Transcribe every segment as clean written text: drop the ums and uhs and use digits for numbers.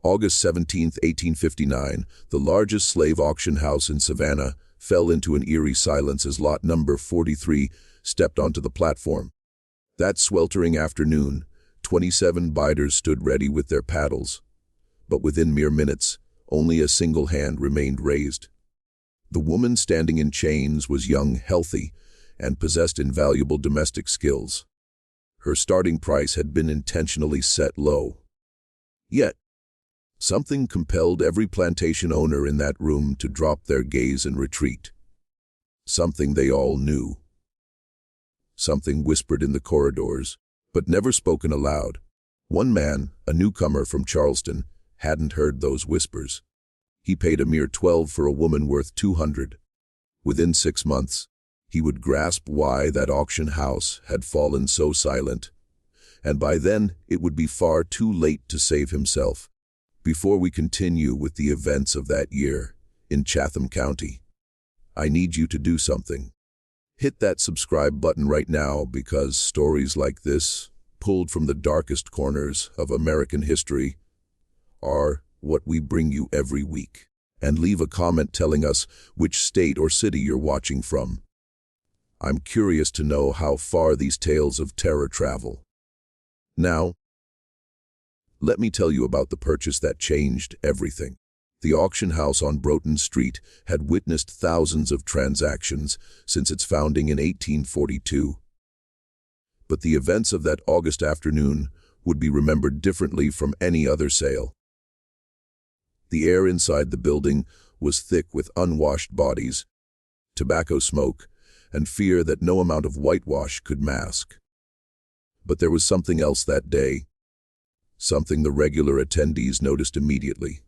August 17, 1859, the largest slave auction house in Savannah fell into an eerie silence as lot number 43 stepped onto the platform. That sweltering afternoon, 27 biders stood ready with their paddles. But within mere minutes, only a single hand remained raised. The woman standing in chains was young, healthy, and possessed invaluable domestic skills. Her starting price had been intentionally set low. Yet, something compelled every plantation owner in that room to drop their gaze and retreat. Something they all knew. Something whispered in the corridors, but never spoken aloud. One man, a newcomer from Charleston, hadn't heard those whispers. He paid a mere $12 for a woman worth $200. Within 6 months, he would grasp why that auction house had fallen so silent, and by then it would be far too late to save himself. Before we continue with the events of that year in Chatham County, I need you to do something. Hit that subscribe button right now, because stories like this, pulled from the darkest corners of American history, are what we bring you every week. And leave a comment telling us which state or city you're watching from. I'm curious to know how far these tales of terror travel. Now, let me tell you about the purchase that changed everything. The auction house on Broton Street had witnessed thousands of transactions since its founding in 1842. But the events of that August afternoon would be remembered differently from any other sale. The air inside the building was thick with unwashed bodies, tobacco smoke, and fear that no amount of whitewash could mask. But there was something else that day, something the regular attendees noticed immediately.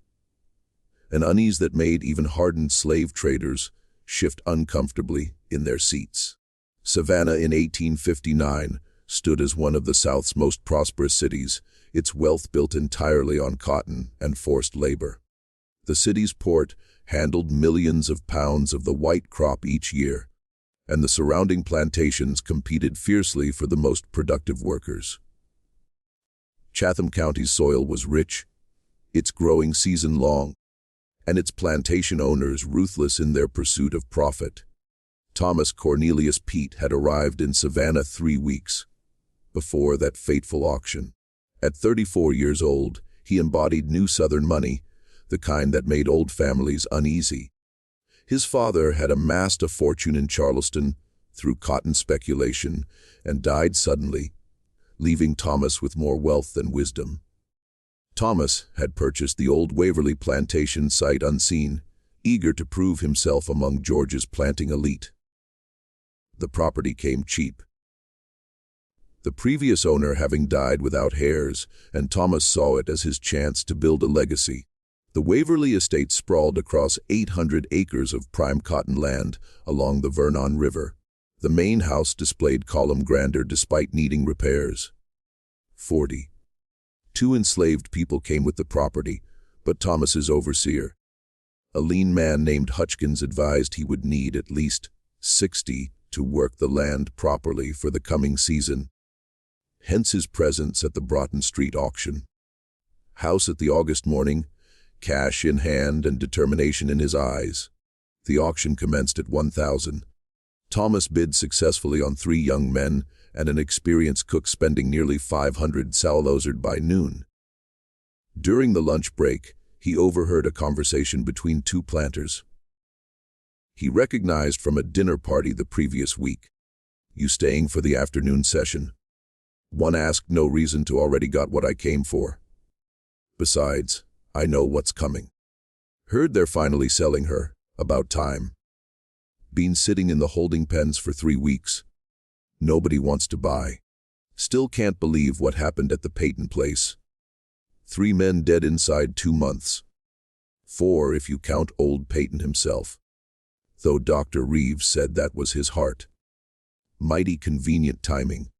An unease that made even hardened slave traders shift uncomfortably in their seats. Savannah in 1859 stood as one of the South's most prosperous cities, its wealth built entirely on cotton and forced labor. The city's port handled millions of pounds of the white crop each year, and the surrounding plantations competed fiercely for the most productive workers. Chatham County's soil was rich, its growing season long, and its plantation owners ruthless in their pursuit of profit. Thomas Cornelius Pete had arrived in Savannah 3 weeks before that fateful auction. At 34 years old, he embodied new Southern money, the kind that made old families uneasy. His father had amassed a fortune in Charleston through cotton speculation and died suddenly, leaving Thomas with more wealth than wisdom. Thomas had purchased the old Waverly plantation sight unseen, eager to prove himself among Georgia's planting elite. The property came cheap, the previous owner having died without heirs, and Thomas saw it as his chance to build a legacy. The Waverly estate sprawled across 800 acres of prime cotton land along the Vernon River. The main house displayed column grandeur despite needing repairs. 42 enslaved people came with the property, but Thomas's overseer, a lean man named Hutchkins, advised he would need at least 60 to work the land properly for the coming season. Hence his presence at the Broton Street auction. House at the August morning, cash in hand and determination in his eyes. The auction commenced at 1,000. Thomas bid successfully on 3 young men and an experienced cook, spending nearly 500 salozard by noon. During the lunch break, he overheard a conversation between 2 planters. He recognized from a dinner party the previous week. "You staying for the afternoon session?" One asked. "No reason to, already got what I came for. Besides, I know what's coming. Heard they're finally selling her. About time. Been sitting in the holding pens for 3 weeks. Nobody wants to buy. Still can't believe what happened at the Peyton place. 3 men dead inside 2 months. 4 if you count old Peyton himself. Though Dr. Reeves said that was his heart. Mighty convenient timing."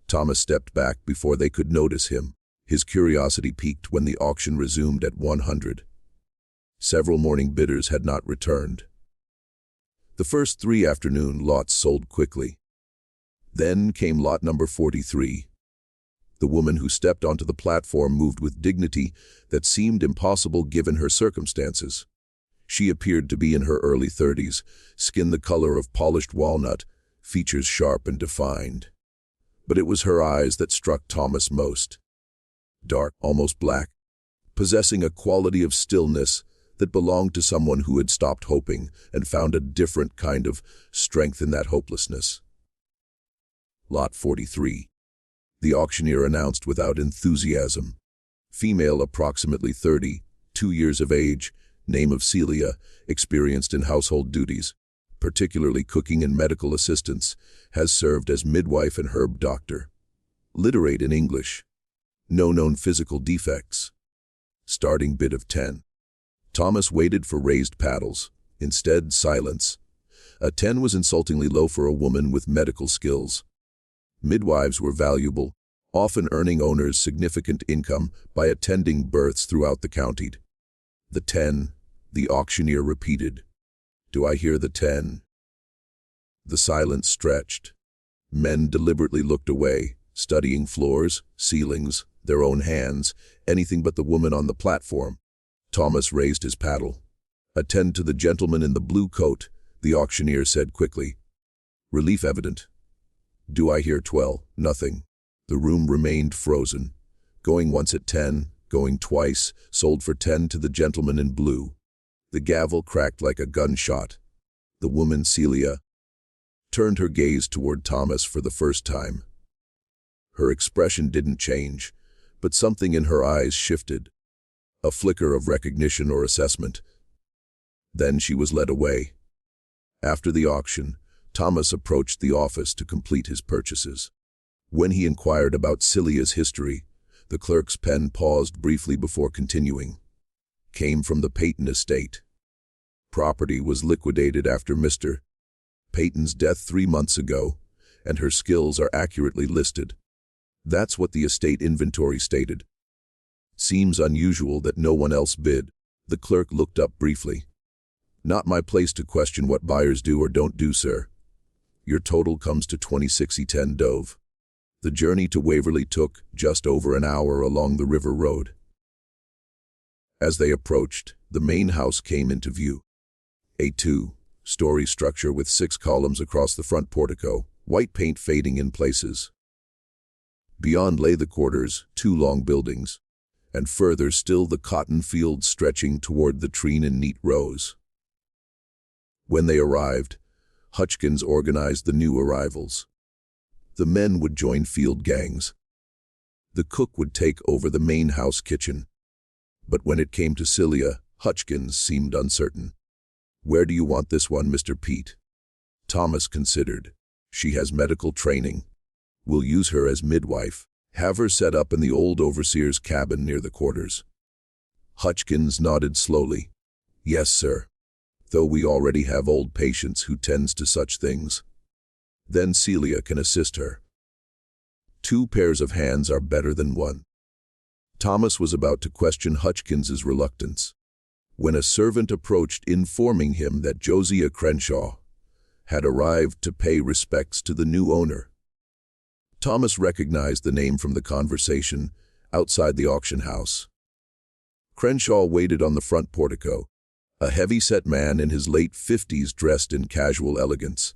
Thomas stepped back before they could notice him. His curiosity peaked when the auction resumed at 100. Several morning bidders had not returned. The first 3 afternoon lots sold quickly. Then came lot number 43. The woman who stepped onto the platform moved with dignity that seemed impossible given her circumstances. She appeared to be in her early 30s, skin the color of polished walnut, features sharp and defined. But it was her eyes that struck Thomas most. Dark, almost black, possessing a quality of stillness that belonged to someone who had stopped hoping and found a different kind of strength in that hopelessness. Lot 43. The auctioneer announced without enthusiasm. Female, approximately 30, 2 years of age, name of Celia, experienced in household duties, particularly cooking and medical assistance, has served as midwife and herb doctor. Literate in English. No known physical defects. Starting bid of 10. Thomas waited for raised paddles. Instead, silence. A 10 was insultingly low for a woman with medical skills. Midwives were valuable, often earning owners significant income by attending births throughout the county. The 10, the auctioneer repeated. Do I hear the 10? The silence stretched. Men deliberately looked away, studying floors, ceilings, their own hands, anything but the woman on the platform. Thomas raised his paddle. Attend to the gentleman in the blue coat, the auctioneer said quickly. Relief evident. Do I hear 12? Nothing. The room remained frozen. Going once at 10, going twice, sold for 10 to the gentleman in blue. The gavel cracked like a gunshot. The woman, Celia, turned her gaze toward Thomas for the first time. Her expression didn't change, but something in her eyes shifted. A flicker of recognition or assessment. Then she was led away. After the auction, Thomas approached the office to complete his purchases. When he inquired about Celia's history, the clerk's pen paused briefly before continuing. Came from the Peyton estate. Property was liquidated after Mr. Peyton's death 3 months ago, and her skills are accurately listed. That's what the estate inventory stated. Seems unusual that no one else bid. The clerk looked up briefly. Not my place to question what buyers do or don't do, sir. Your total comes to 26.10 Dove. The journey to Waverly took just over an hour along the river road. As they approached, the main house came into view. A 2-story structure with 6 columns across the front portico, white paint fading in places. Beyond lay the quarters, 2 long buildings, and further still the cotton fields stretching toward the treen in neat rows. When they arrived, Hutchkins organized the new arrivals. The men would join field gangs. The cook would take over the main house kitchen. But when it came to Celia, Hutchkins seemed uncertain. Where do you want this one, Mr. Pete? Thomas considered. She has medical training. We'll use her as midwife. Have her set up in the old overseer's cabin near the quarters. Hutchkins nodded slowly. Yes, sir. Though we already have old patients who tends to such things. Then Celia can assist her. 2 pairs of hands are better than 1. Thomas was about to question Hutchkins's reluctance, when a servant approached informing him that Josiah Crenshaw had arrived to pay respects to the new owner. Thomas recognized the name from the conversation outside the auction house. Crenshaw waited on the front portico, a heavy-set man in his late 50s dressed in casual elegance.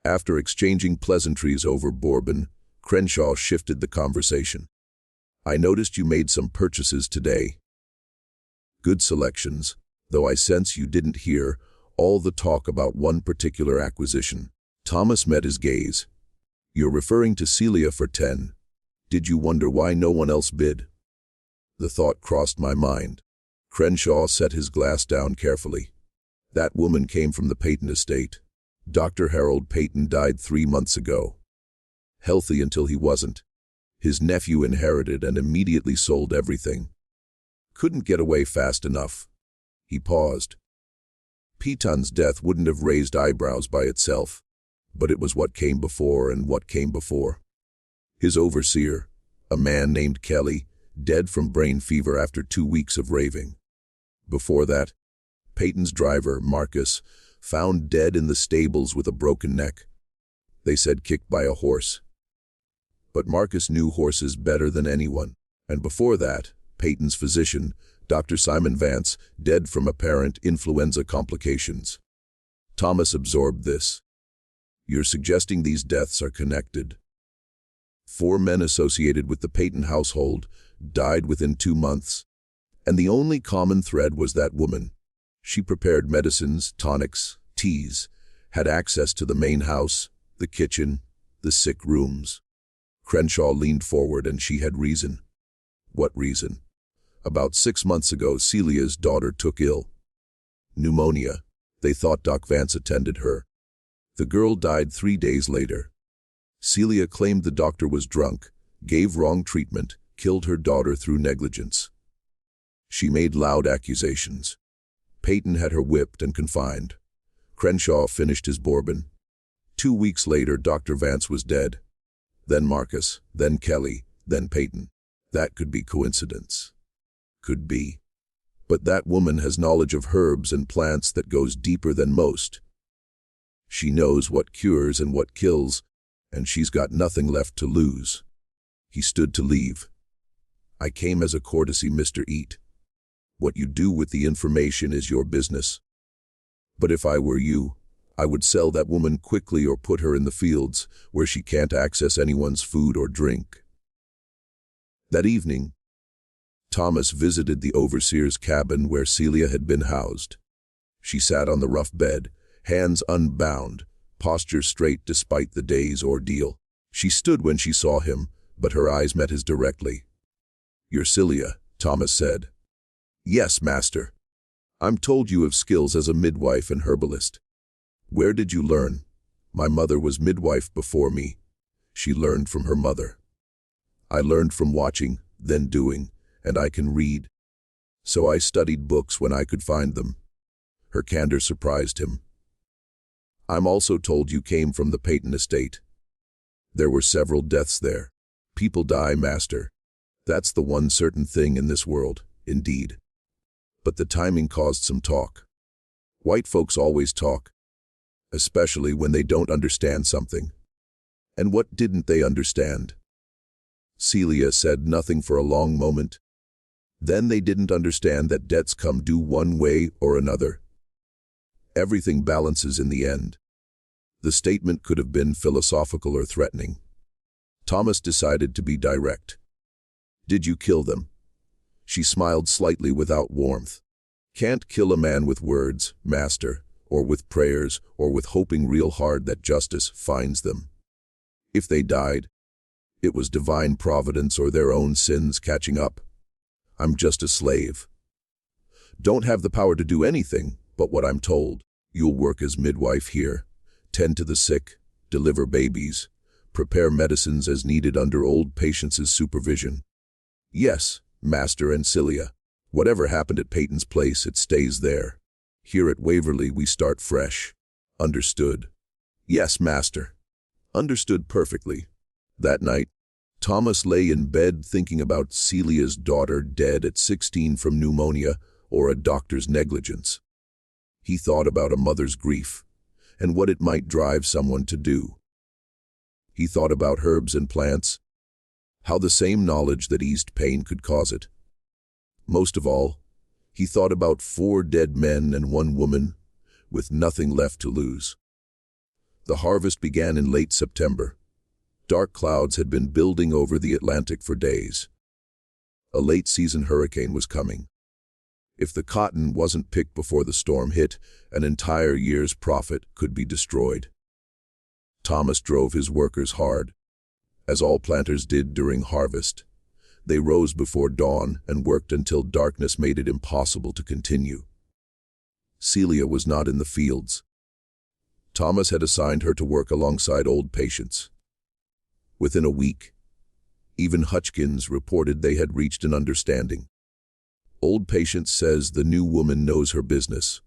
After exchanging pleasantries over bourbon, Crenshaw shifted the conversation. I noticed you made some purchases today. Good selections, though I sense you didn't hear all the talk about one particular acquisition. Thomas met his gaze. You're referring to Celia for 10. Did you wonder why no one else bid? The thought crossed my mind. Crenshaw set his glass down carefully. That woman came from the Peyton estate. Dr. Harold Peyton died 3 months ago. Healthy until he wasn't. His nephew inherited and immediately sold everything. Couldn't get away fast enough. He paused. Peyton's death wouldn't have raised eyebrows by itself, but it was what came before and what came before. His overseer, a man named Kelly, dead from brain fever after 2 weeks of raving. Before that, Peyton's driver, Marcus, found dead in the stables with a broken neck. They said kicked by a horse. But Marcus knew horses better than anyone. And before that, Peyton's physician, Dr. Simon Vance, dead from apparent influenza complications. Thomas absorbed this. You're suggesting these deaths are connected. 4 men associated with the Peyton household died within 2 months. And the only common thread was that woman. She prepared medicines, tonics, teas, had access to the main house, the kitchen, the sick rooms. Crenshaw leaned forward, and she had reason. What reason? About 6 months ago, Celia's daughter took ill. Pneumonia. They thought Doc Vance attended her. The girl died 3 days later. Celia claimed the doctor was drunk, gave wrong treatment, killed her daughter through negligence. She made loud accusations. Peyton had her whipped and confined. Crenshaw finished his bourbon. 2 weeks later, Dr. Vance was dead. Then Marcus, then Kelly, then Peyton. That could be coincidence. Could be. But that woman has knowledge of herbs and plants that goes deeper than most. She knows what cures and what kills, and she's got nothing left to lose. He stood to leave. I came as a courtesy, Mr. Eat. What you do with the information is your business. But if I were you, I would sell that woman quickly or put her in the fields where she can't access anyone's food or drink. That evening, Thomas visited the overseer's cabin where Celia had been housed. She sat on the rough bed, hands unbound, posture straight despite the day's ordeal. She stood when she saw him, but her eyes met his directly. "You're Celia," Thomas said. "Yes, master. I'm told you have skills as a midwife and herbalist. Where did you learn?" "My mother was midwife before me. She learned from her mother. I learned from watching, then doing, and I can read. So I studied books when I could find them." Her candor surprised him. "I'm also told you came from the Peyton estate. There were several deaths there. People die, master. That's the one certain thing in this world, indeed. But the timing caused some talk. White folks always talk, especially when they don't understand something. And what didn't they understand?" Celia said nothing for a long moment. Then they didn't understand that debts come due one way or another. Everything balances in the end. The statement could have been philosophical or threatening. Thomas decided to be direct. "Did you kill them?" She smiled slightly without warmth. "Can't kill a man with words, master, or with prayers, or with hoping real hard that justice finds them. If they died, it was divine providence or their own sins catching up. I'm just a slave. Don't have the power to do anything but what I'm told. You'll work as midwife here, tend to the sick, deliver babies, prepare medicines as needed under old patients' supervision." "Yes, master and Celia. Whatever happened at Peyton's place, it stays there. Here at Waverly, we start fresh." "Understood." "Yes, master." "Understood perfectly." That night, Thomas lay in bed thinking about Celia's daughter dead at 16 from pneumonia or a doctor's negligence. He thought about a mother's grief and what it might drive someone to do. He thought about herbs and plants, how the same knowledge that eased pain could cause it. Most of all, he thought about 4 dead men and 1 woman with nothing left to lose. The harvest began in late September. Dark clouds had been building over the Atlantic for days. A late-season hurricane was coming. If the cotton wasn't picked before the storm hit, an entire year's profit could be destroyed. Thomas drove his workers hard, as all planters did during harvest. They rose before dawn and worked until darkness made it impossible to continue. Celia was not in the fields. Thomas had assigned her to work alongside old patients. Within a week, even Hutchkins reported they had reached an understanding. Old patient says the new woman knows her business.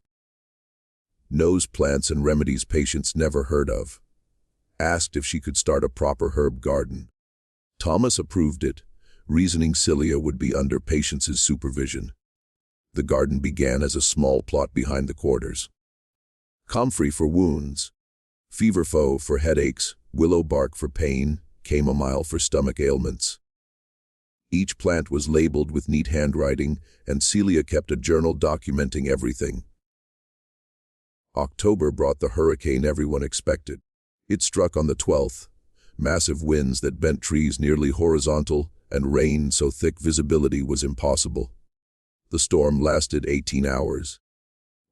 Knows plants and remedies patients never heard of. Asked if she could start a proper herb garden. Thomas approved it, reasoning Celia would be under patients' supervision. The garden began as a small plot behind the quarters. Comfrey for wounds, feverfo for headaches, willow bark for pain, chamomile for stomach ailments. Each plant was labeled with neat handwriting, and Celia kept a journal documenting everything. October brought the hurricane everyone expected. It struck on the 12th, massive winds that bent trees nearly horizontal, and rain so thick visibility was impossible. The storm lasted 18 hours.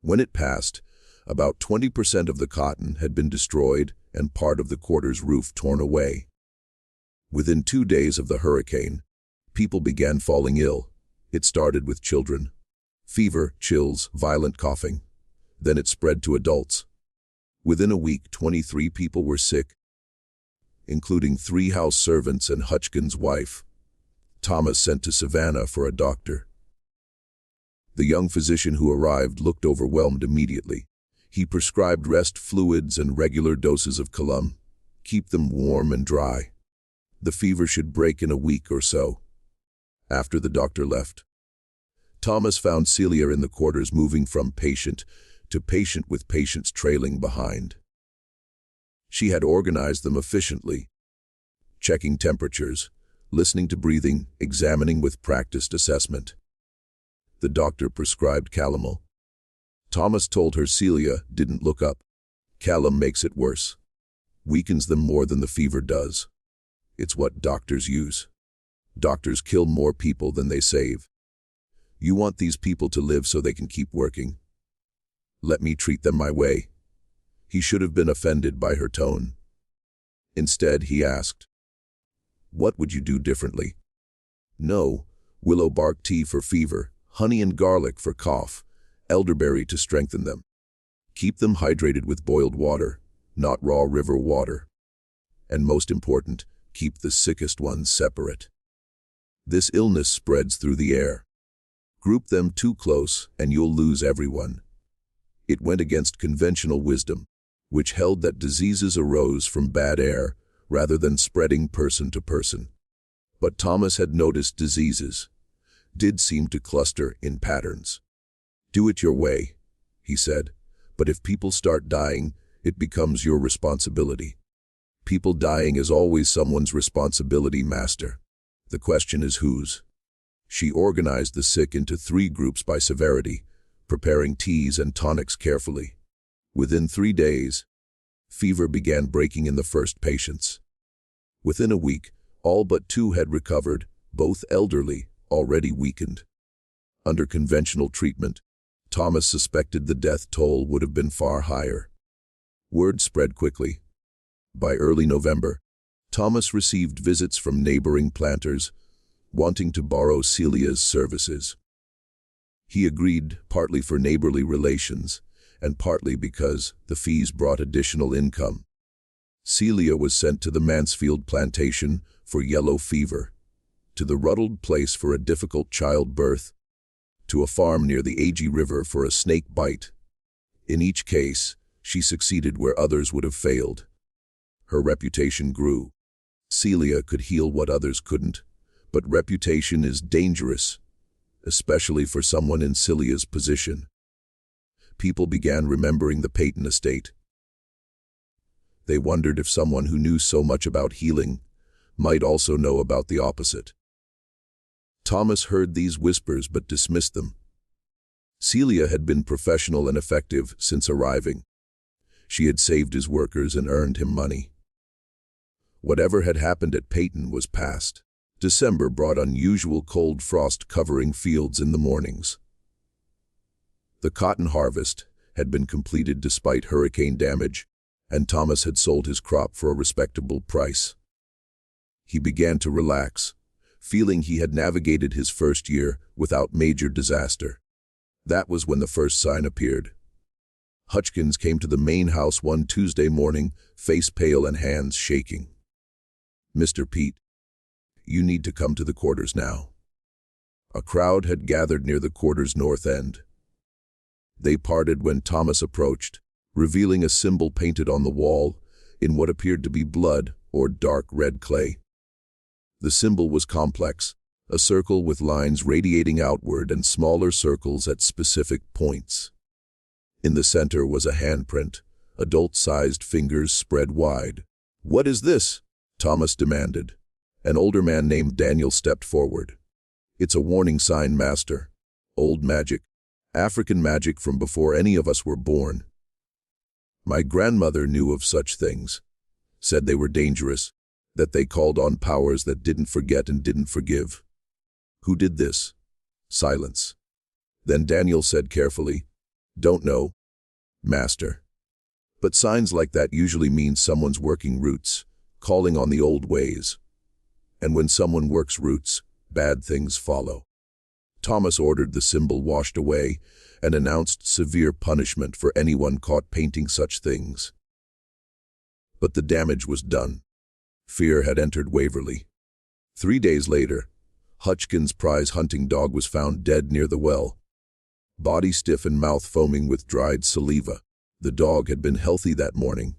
When it passed, about 20% of the cotton had been destroyed and part of the quarter's roof torn away. Within 2 days of the hurricane, people began falling ill. It started with children. Fever, chills, violent coughing. Then it spread to adults. Within a week, 23 people were sick, including 3 house servants and Hutchkins's wife. Thomas sent to Savannah for a doctor. The young physician who arrived looked overwhelmed immediately. He prescribed rest fluids and regular doses of chatham. Keep them warm and dry. The fever should break in a week or so. After the doctor left, Thomas found Celia in the quarters, moving from patient to patient with patients trailing behind. She had organized them efficiently, checking temperatures, listening to breathing, examining with practiced assessment. The doctor prescribed calomel. Thomas told her Celia didn't look up. Calomel makes it worse. Weakens them more than the fever does. It's what doctors use. Doctors kill more people than they save. You want these people to live so they can keep working. Let me treat them my way. He should have been offended by her tone. Instead, he asked, "What would you do differently?" "No, willow bark tea for fever, honey and garlic for cough, elderberry to strengthen them. Keep them hydrated with boiled water, not raw river water. And most important, keep the sickest ones separate. This illness spreads through the air. Group them too close and you'll lose everyone." It went against conventional wisdom, which held that diseases arose from bad air rather than spreading person to person. But Thomas had noticed diseases did seem to cluster in patterns. "Do it your way," he said, "but if people start dying, it becomes your responsibility. People dying is always someone's responsibility, master. The question is whose?" She organized the sick into 3 groups by severity, preparing teas and tonics carefully. Within 3 days, fever began breaking in the first patients. Within a week, all but 2 had recovered, both elderly, already weakened. Under conventional treatment, Thomas suspected the death toll would have been far higher. Word spread quickly. By early November, Thomas received visits from neighboring planters, wanting to borrow Celia's services. He agreed, partly for neighborly relations, and partly because the fees brought additional income. Celia was sent to the Mansfield Plantation for yellow fever, to the Ruddled Place for a difficult childbirth, to a farm near the Ag River for a snake bite. In each case, she succeeded where others would have failed. Her reputation grew. Celia could heal what others couldn't, but reputation is dangerous, especially for someone in Celia's position. People began remembering the Peyton estate. They wondered if someone who knew so much about healing might also know about the opposite. Thomas heard these whispers but dismissed them. Celia had been professional and effective since arriving. She had saved his workers and earned him money. Whatever had happened at Peyton was past. December brought unusual cold frost covering fields in the mornings. The cotton harvest had been completed despite hurricane damage, and Thomas had sold his crop for a respectable price. He began to relax, feeling he had navigated his first year without major disaster. That was when the first sign appeared. Hutchkins came to the main house one Tuesday morning, face pale and hands shaking. "Mr. Pete, you need to come to the quarters now." A crowd had gathered near the quarters' north end. They parted when Thomas approached, revealing a symbol painted on the wall in what appeared to be blood or dark red clay. The symbol was complex, a circle with lines radiating outward and smaller circles at specific points. In the center was a handprint, adult-sized fingers spread wide. "What is this?" Thomas demanded. An older man named Daniel stepped forward. It's a warning sign, Master. Old magic. African magic from before any of us were born. My grandmother knew of such things. Said they were dangerous, that they called on powers that didn't forget and didn't forgive. Who did this? Silence. Then Daniel said carefully, Don't know, Master. But signs like that usually mean someone's working roots, calling on the old ways. And when someone works roots, bad things follow. Thomas ordered the symbol washed away and announced severe punishment for anyone caught painting such things. But the damage was done. Fear had entered Waverly. 3 days later, Hutchkin's prize hunting dog was found dead near the well. Body stiff and mouth foaming with dried saliva. The dog had been healthy that morning.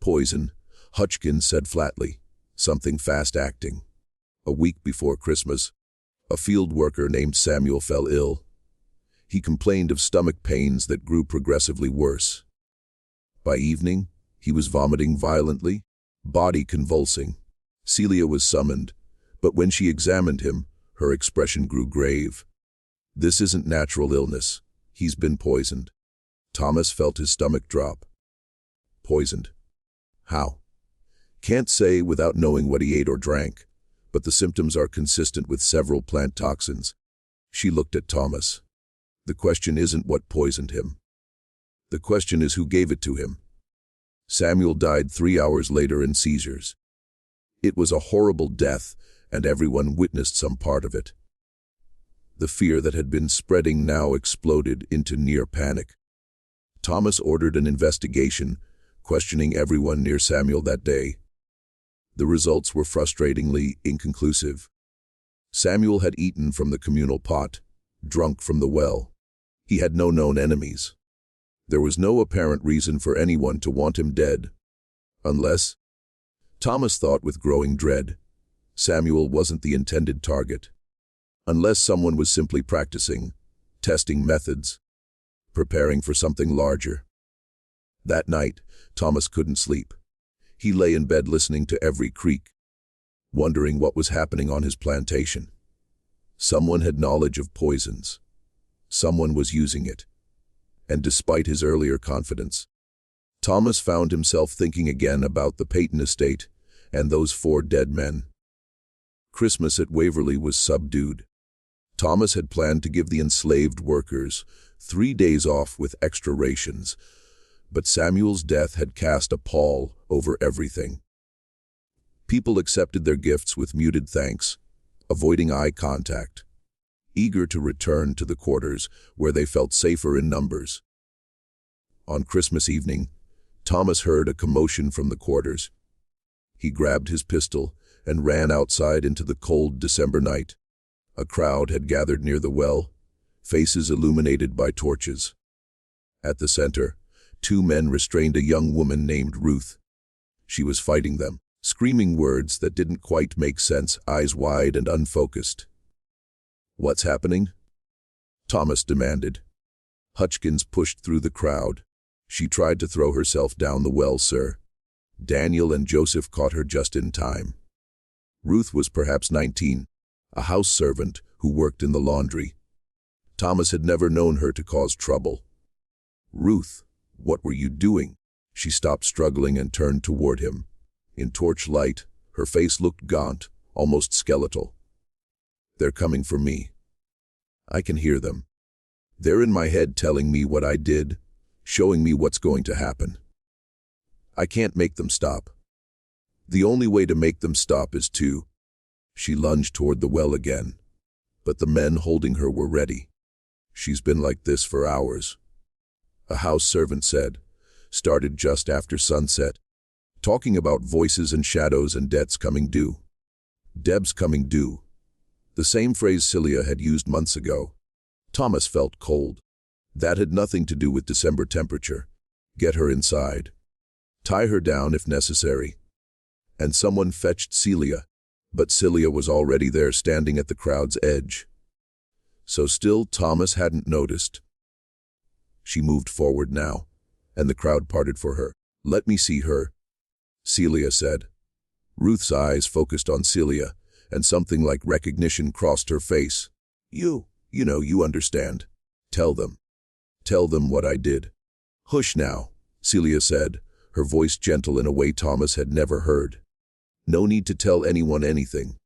Poison, Hutchkin said flatly. Something fast-acting. A week before Christmas, a field worker named Samuel fell ill. He complained of stomach pains that grew progressively worse. By evening, he was vomiting violently, body convulsing. Celia was summoned, but when she examined him, her expression grew grave. This isn't natural illness. He's been poisoned. Thomas felt his stomach drop. Poisoned. How? Can't say without knowing what he ate or drank, but the symptoms are consistent with several plant toxins. She looked at Thomas. The question isn't what poisoned him. The question is who gave it to him. Samuel died 3 hours later in seizures. It was a horrible death, and everyone witnessed some part of it. The fear that had been spreading now exploded into near panic. Thomas ordered an investigation, questioning everyone near Samuel that day. The results were frustratingly inconclusive. Samuel had eaten from the communal pot, drunk from the well. He had no known enemies. There was no apparent reason for anyone to want him dead. Unless, Thomas thought with growing dread, Samuel wasn't the intended target. Unless someone was simply practicing, testing methods, preparing for something larger. That night, Thomas couldn't sleep. He lay in bed listening to every creak, wondering what was happening on his plantation. Someone had knowledge of poisons. Someone was using it. And despite his earlier confidence, Thomas found himself thinking again about the Peyton estate and those 4 dead men. Christmas at Waverly was subdued. Thomas had planned to give the enslaved workers 3 days off with extra rations, but Samuel's death had cast a pall over everything. People accepted their gifts with muted thanks, avoiding eye contact, eager to return to the quarters where they felt safer in numbers. On Christmas evening, Thomas heard a commotion from the quarters. He grabbed his pistol and ran outside into the cold December night. A crowd had gathered near the well, faces illuminated by torches. At the center, 2 men restrained a young woman named Ruth. She was fighting them, screaming words that didn't quite make sense, eyes wide and unfocused. What's happening? Thomas demanded. Hutchkins pushed through the crowd. She tried to throw herself down the well, sir. Daniel and Joseph caught her just in time. Ruth was perhaps 19, a house servant who worked in the laundry. Thomas had never known her to cause trouble. Ruth, what were you doing? She stopped struggling and turned toward him. In torchlight, her face looked gaunt, almost skeletal. They're coming for me. I can hear them. They're in my head telling me what I did, showing me what's going to happen. I can't make them stop. The only way to make them stop is to... She lunged toward the well again, but the men holding her were ready. She's been like this for hours. A house servant said, started just after sunset, talking about voices and shadows and debts coming due. Debs coming due. The same phrase Celia had used months ago. Thomas felt cold. That had nothing to do with December temperature. Get her inside. Tie her down if necessary. And someone fetched Celia, but Celia was already there standing at the crowd's edge. So still Thomas hadn't noticed. She moved forward now, and the crowd parted for her. Let me see her, Celia said. Ruth's eyes focused on Celia, and something like recognition crossed her face. You understand. Tell them. Tell them what I did. Hush now, Celia said, her voice gentle in a way Thomas had never heard. No need to tell anyone anything.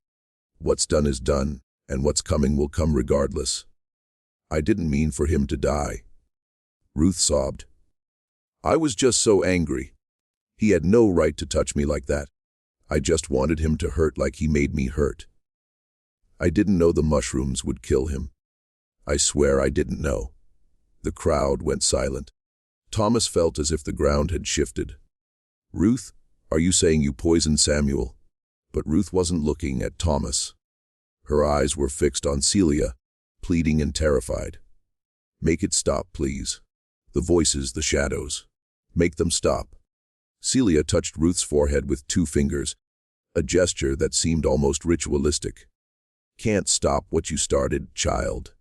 What's done is done, and what's coming will come regardless. I didn't mean for him to die. Ruth sobbed. I was just so angry. He had no right to touch me like that. I just wanted him to hurt like he made me hurt. I didn't know the mushrooms would kill him. I swear I didn't know. The crowd went silent. Thomas felt as if the ground had shifted. Ruth, are you saying you poisoned Samuel? But Ruth wasn't looking at Thomas. Her eyes were fixed on Celia, pleading and terrified. Make it stop, please. The voices, the shadows. Make them stop. Celia touched Ruth's forehead with 2 fingers, a gesture that seemed almost ritualistic. Can't stop what you started, child.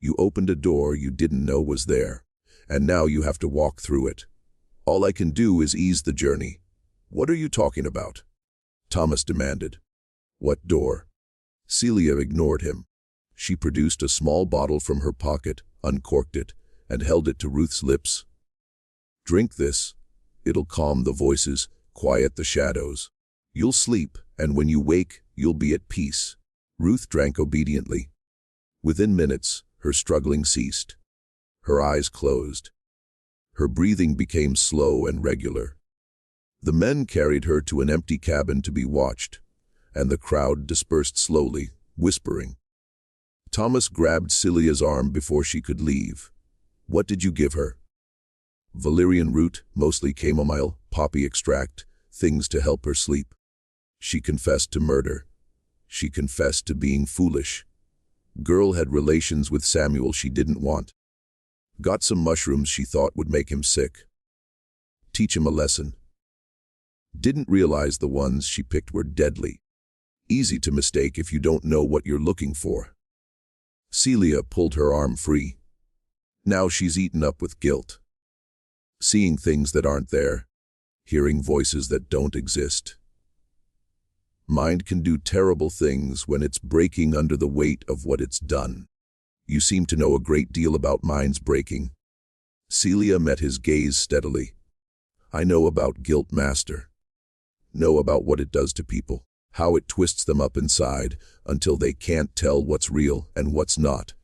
You opened a door you didn't know was there, and now you have to walk through it. All I can do is ease the journey. What are you talking about? Thomas demanded. What door? Celia ignored him. She produced a small bottle from her pocket, uncorked it, and held it to Ruth's lips. Drink this. It'll calm the voices, quiet the shadows. You'll sleep, and when you wake, you'll be at peace. Ruth drank obediently. Within minutes, her struggling ceased. Her eyes closed. Her breathing became slow and regular. The men carried her to an empty cabin to be watched, and the crowd dispersed slowly, whispering. Thomas grabbed Celia's arm before she could leave. What did you give her? Valerian root, mostly chamomile, poppy extract, things to help her sleep. She confessed to murder. She confessed to being foolish. Girl had relations with Samuel she didn't want. Got some mushrooms she thought would make him sick. Teach him a lesson. Didn't realize the ones she picked were deadly. Easy to mistake if you don't know what you're looking for. Celia pulled her arm free. Now she's eaten up with guilt. Seeing things that aren't there. Hearing voices that don't exist. Mind can do terrible things when it's breaking under the weight of what it's done. You seem to know a great deal about minds breaking. Celia met his gaze steadily. I know about guilt, master. Know about what it does to people, how it twists them up inside until they can't tell what's real and what's not.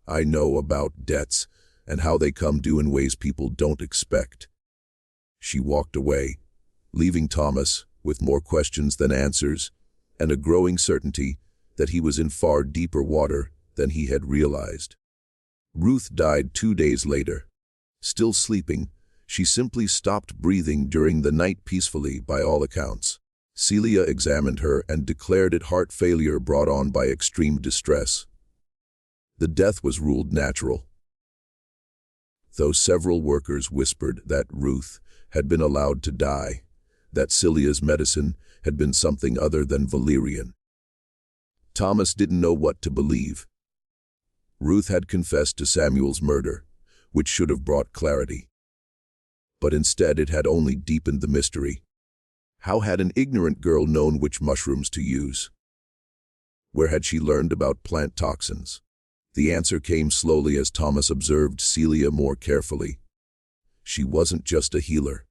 I know about debts and how they come due in ways people don't expect. She walked away, leaving Thomas with more questions than answers and a growing certainty that he was in far deeper water than he had realized. Ruth died 2 days later. Still sleeping, she simply stopped breathing during the night peacefully by all accounts. Celia examined her and declared it heart failure brought on by extreme distress. The death was ruled natural. Though several workers whispered that Ruth had been allowed to die, that Celia's medicine had been something other than valerian. Thomas didn't know what to believe. Ruth had confessed to Samuel's murder, which should have brought clarity. But instead it had only deepened the mystery. How had an ignorant girl known which mushrooms to use? Where had she learned about plant toxins? The answer came slowly as Thomas observed Celia more carefully. She wasn't just a healer.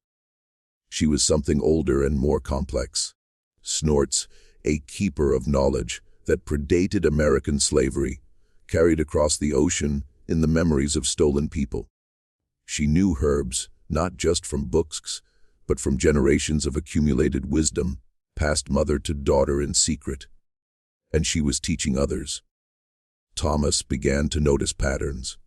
She was something older and more complex. Snorts, a keeper of knowledge that predated American slavery, carried across the ocean in the memories of stolen people. She knew herbs, not just from books, but from generations of accumulated wisdom, passed mother to daughter in secret. And she was teaching others. Thomas began to notice patterns.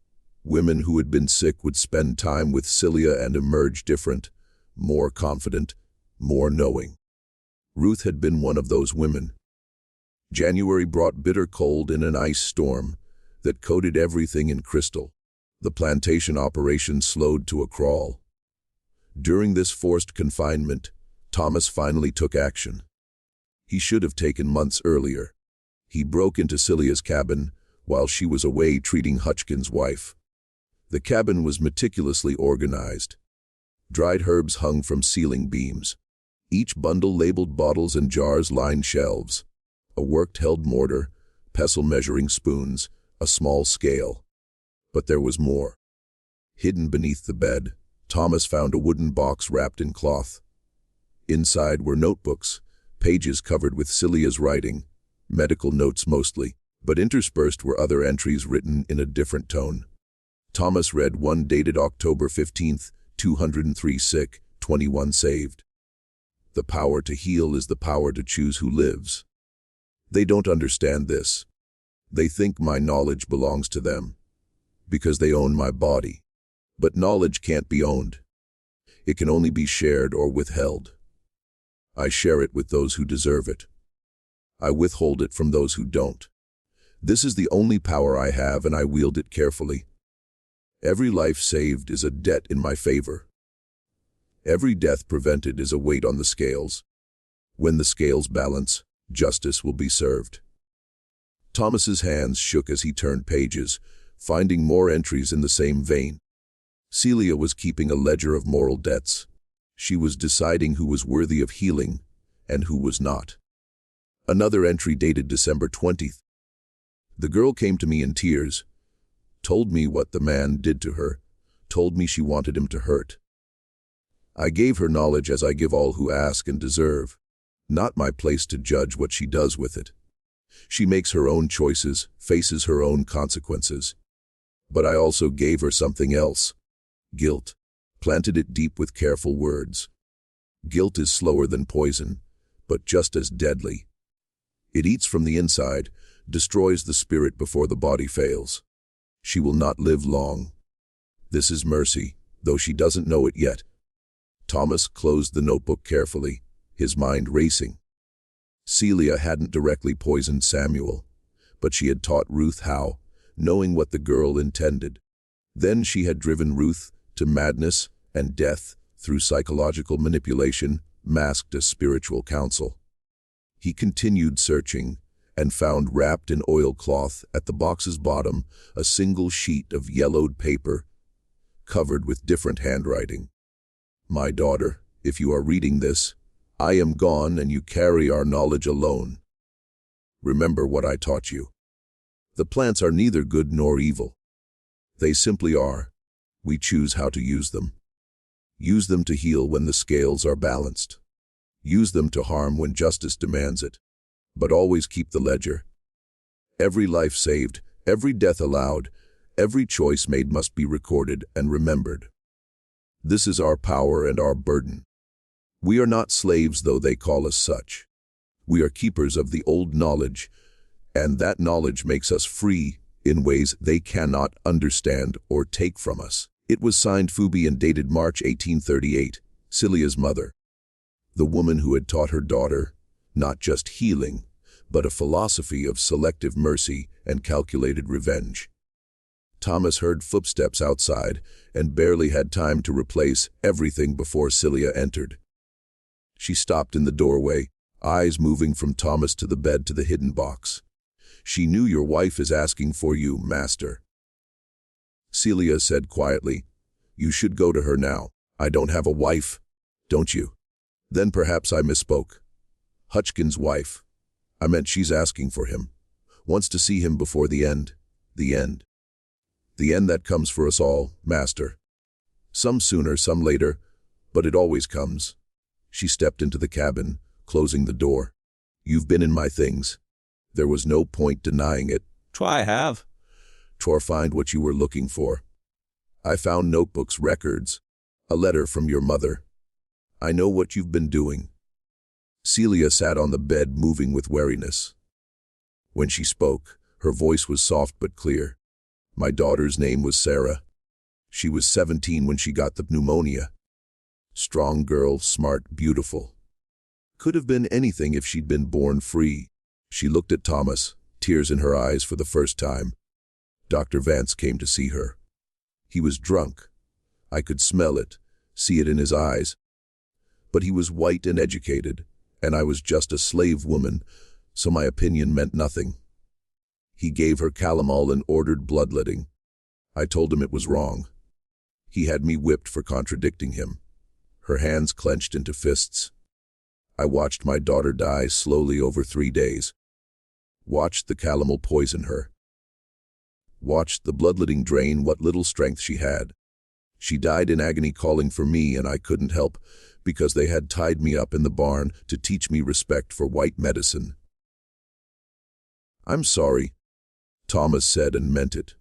Women who had been sick would spend time with Celia and emerge different, more confident, more knowing. Ruth had been one of those women. January brought bitter cold in an ice storm that coated everything in crystal. The plantation operation slowed to a crawl. During this forced confinement, Thomas finally took action. He should have taken months earlier. He broke into Celia's cabin while she was away treating Hutchkin's wife. The cabin was meticulously organized. Dried herbs hung from ceiling beams. Each bundle labeled bottles and jars lined shelves. A worked-held mortar, pestle measuring spoons, a small scale. But there was more. Hidden beneath the bed, Thomas found a wooden box wrapped in cloth. Inside were notebooks, pages covered with Celia's writing, medical notes mostly, but interspersed were other entries written in a different tone. Thomas read one dated October 15th, 203 sick, 21 saved. The power to heal is the power to choose who lives. They don't understand this. They think my knowledge belongs to them, because they own my body. But knowledge can't be owned. It can only be shared or withheld. I share it with those who deserve it. I withhold it from those who don't. This is the only power I have, and I wield it carefully. Every life saved is a debt in my favor. Every death prevented is a weight on the scales. When the scales balance, justice will be served. Thomas's hands shook as he turned pages, finding more entries in the same vein. Celia was keeping a ledger of moral debts. She was deciding who was worthy of healing and who was not. Another entry dated December 20th. The girl came to me in tears, told me what the man did to her, told me she wanted him to hurt. I gave her knowledge as I give all who ask and deserve. Not my place to judge what she does with it. She makes her own choices, faces her own consequences. But I also gave her something else. Guilt. Planted it deep with careful words. Guilt is slower than poison, but just as deadly. It eats from the inside, destroys the spirit before the body fails. She will not live long. This is mercy, though she doesn't know it yet. Thomas closed the notebook carefully, his mind racing. Celia hadn't directly poisoned Samuel, but she had taught Ruth how, knowing what the girl intended. Then she had driven Ruth to madness and death through psychological manipulation, masked as spiritual counsel. He continued searching and found wrapped in oilcloth at the box's bottom a single sheet of yellowed paper, covered with different handwriting. My daughter, if you are reading this, I am gone and you carry our knowledge alone. Remember what I taught you. The plants are neither good nor evil. They simply are. We choose how to use them. Use them to heal when the scales are balanced. Use them to harm when justice demands it. But always keep the ledger. Every life saved, every death allowed, every choice made must be recorded and remembered. This is our power and our burden. We are not slaves, though they call us such. We are keepers of the old knowledge, and that knowledge makes us free in ways they cannot understand or take from us. It was signed Phoebe and dated March 1838, Celia's mother. The woman who had taught her daughter, not just healing, but a philosophy of selective mercy and calculated revenge. Thomas heard footsteps outside and barely had time to replace everything before Celia entered. She stopped in the doorway, eyes moving from Thomas to the bed to the hidden box. She knew your wife is asking for you, master. Celia said quietly, you should go to her now. I don't have a wife, don't you? Then perhaps I misspoke. Hutchkin's wife. I meant she's asking for him. Wants to see him before the end. The end. The end that comes for us all, master. Some sooner, some later, but it always comes. She stepped into the cabin, closing the door. You've been in my things. There was no point denying it. I have. Try find what you were looking for. I found notebooks, records, a letter from your mother. I know what you've been doing. Celia sat on the bed, moving with wariness. When she spoke, her voice was soft but clear. My daughter's name was Sarah. She was 17 when she got the pneumonia. Strong girl, smart, beautiful. Could have been anything if she'd been born free. She looked at Thomas, tears in her eyes for the first time. Dr. Vance came to see her. He was drunk. I could smell it, see it in his eyes. But he was white and educated, and I was just a slave woman, so my opinion meant nothing. He gave her calomel and ordered bloodletting. I told him it was wrong. He had me whipped for contradicting him. Her hands clenched into fists. I watched my daughter die slowly over 3 days. Watched the calomel poison her. Watched the bloodletting drain what little strength she had. She died in agony calling for me, and I couldn't help because they had tied me up in the barn to teach me respect for white medicine. "I'm sorry," Thomas said and meant it.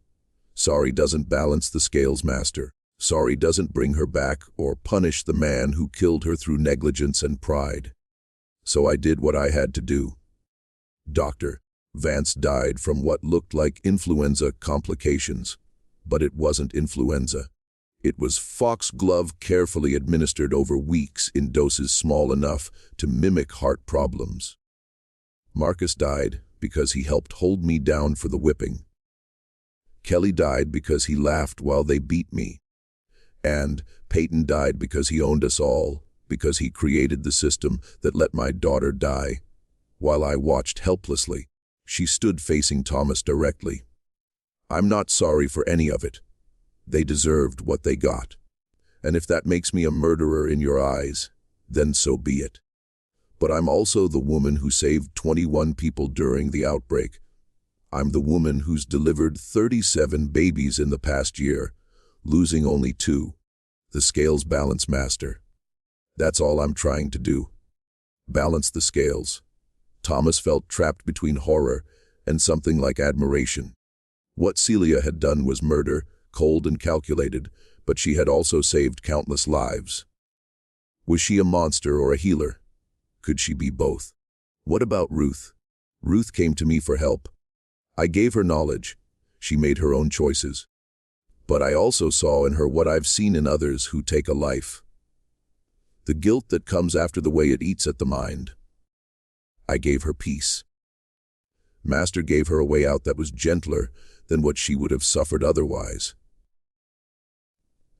Sorry doesn't balance the scales, Master. Sorry doesn't bring her back or punish the man who killed her through negligence and pride. So I did what I had to do. Dr. Vance died from what looked like influenza complications, but it wasn't influenza. It was foxglove carefully administered over weeks in doses small enough to mimic heart problems. Marcus died because he helped hold me down for the whipping. Kelly died because he laughed while they beat me. And Peyton died because he owned us all, because he created the system that let my daughter die. While I watched helplessly, she stood facing Thomas directly. "I'm not sorry for any of it. They deserved what they got. And if that makes me a murderer in your eyes, then so be it. But I'm also the woman who saved 21 people during the outbreak. I'm the woman who's delivered 37 babies in the past year, losing only 2. The scales balance, Master. That's all I'm trying to do. Balance the scales." Thomas felt trapped between horror and something like admiration. What Celia had done was murder, cold and calculated, but she had also saved countless lives. Was she a monster or a healer? Could she be both? What about Ruth? Ruth came to me for help. I gave her knowledge. She made her own choices. But I also saw in her what I've seen in others who take a life. The guilt that comes after the way it eats at the mind. I gave her peace. Master gave her a way out that was gentler than what she would have suffered otherwise.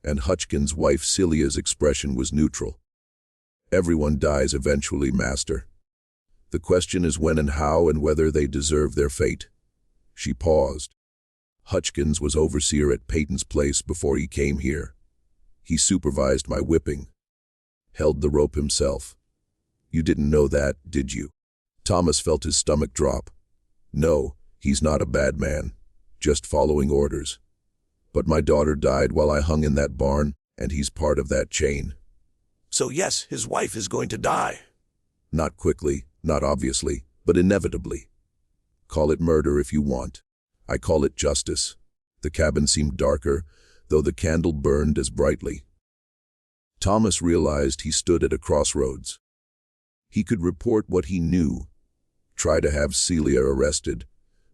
And Hutchkins's wife Celia's expression was neutral. Everyone dies eventually, Master. The question is when and how and whether they deserve their fate. She paused. Hutchkins was overseer at Peyton's place before he came here. He supervised my whipping. Held the rope himself. You didn't know that, did you? Thomas felt his stomach drop. No, he's not a bad man. Just following orders. But my daughter died while I hung in that barn, and he's part of that chain. So yes, his wife is going to die. Not quickly, not obviously, but inevitably. Call it murder if you want. I call it justice. The cabin seemed darker, though the candle burned as brightly. Thomas realized he stood at a crossroads. He could report what he knew, try to have Celia arrested,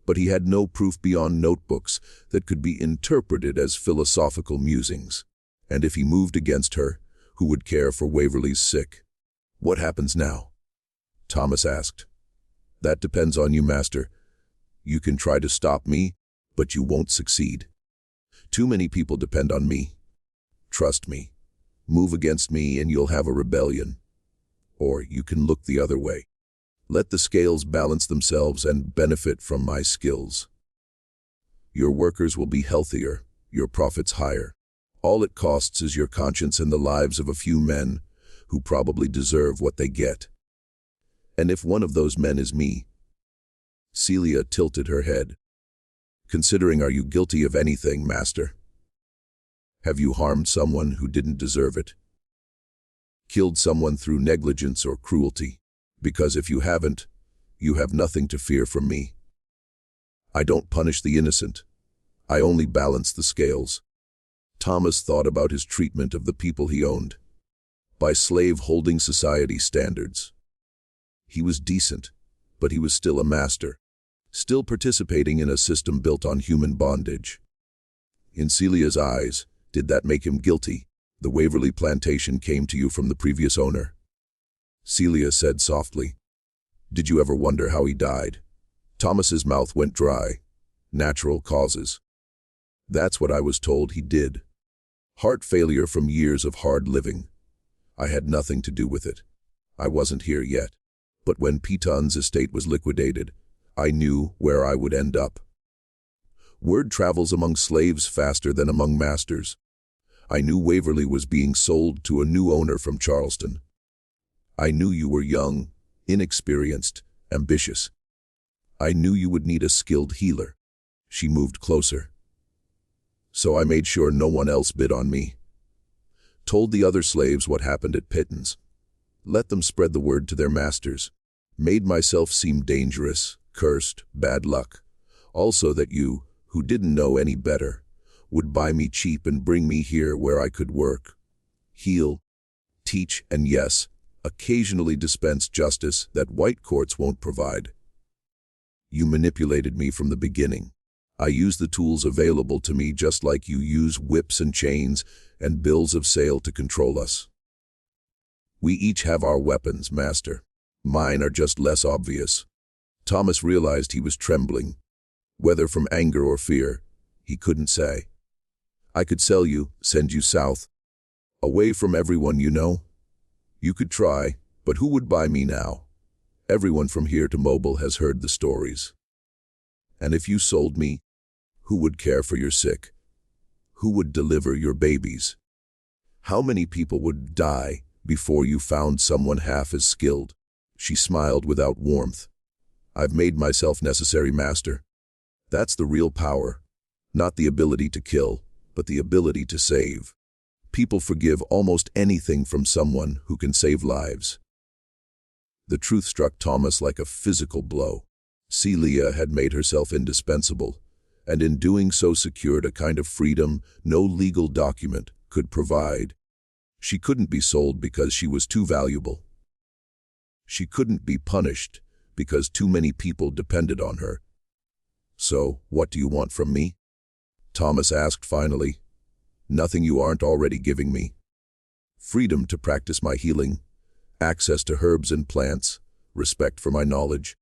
but he had no proof beyond notebooks that could be interpreted as philosophical musings. And if he moved against her, who would care for Waverly's sick? What happens now? Thomas asked. That depends on you, Master. You can try to stop me, but you won't succeed. Too many people depend on me. Trust me. Move against me and you'll have a rebellion. Or you can look the other way. Let the scales balance themselves and benefit from my skills. Your workers will be healthier, your profits higher. All it costs is your conscience and the lives of a few men who probably deserve what they get. And if one of those men is me. Celia tilted her head. Considering, are you guilty of anything, Master? Have you harmed someone who didn't deserve it? Killed someone through negligence or cruelty? Because if you haven't, you have nothing to fear from me. I don't punish the innocent. I only balance the scales. Thomas thought about his treatment of the people he owned. By slave-holding society standards. He was decent, but he was still a master. Still participating in a system built on human bondage. In Celia's eyes, did that make him guilty? The Waverly plantation came to you from the previous owner. Celia said softly. Did you ever wonder how he died? Thomas's mouth went dry. Natural causes. That's what I was told he did. Heart failure from years of hard living. I had nothing to do with it. I wasn't here yet. But when Peyton's estate was liquidated, I knew where I would end up. Word travels among slaves faster than among masters. I knew Waverly was being sold to a new owner from Charleston. I knew you were young, inexperienced, ambitious. I knew you would need a skilled healer. She moved closer. So I made sure no one else bid on me. Told the other slaves what happened at Pittons. Let them spread the word to their masters. Made myself seem dangerous, cursed, bad luck. Also that you, who didn't know any better, would buy me cheap and bring me here where I could work, heal, teach, and yes, occasionally dispense justice that white courts won't provide. You manipulated me from the beginning. I used the tools available to me just like you use whips and chains and bills of sale to control us. We each have our weapons, Master. Mine are just less obvious. Thomas realized he was trembling. Whether from anger or fear, he couldn't say. I could sell you, send you south. Away from everyone you know. You could try, but who would buy me now? Everyone from here to Mobile has heard the stories. And if you sold me, who would care for your sick? Who would deliver your babies? How many people would die before you found someone half as skilled? She smiled without warmth. I've made myself necessary, Master. That's the real power. Not the ability to kill, but the ability to save. People forgive almost anything from someone who can save lives. The truth struck Thomas like a physical blow. Celia had made herself indispensable, and in doing so secured a kind of freedom no legal document could provide. She couldn't be sold because she was too valuable. She couldn't be punished because too many people depended on her. So, what do you want from me? Thomas asked finally. Nothing you aren't already giving me. Freedom to practice my healing, access to herbs and plants, respect for my knowledge.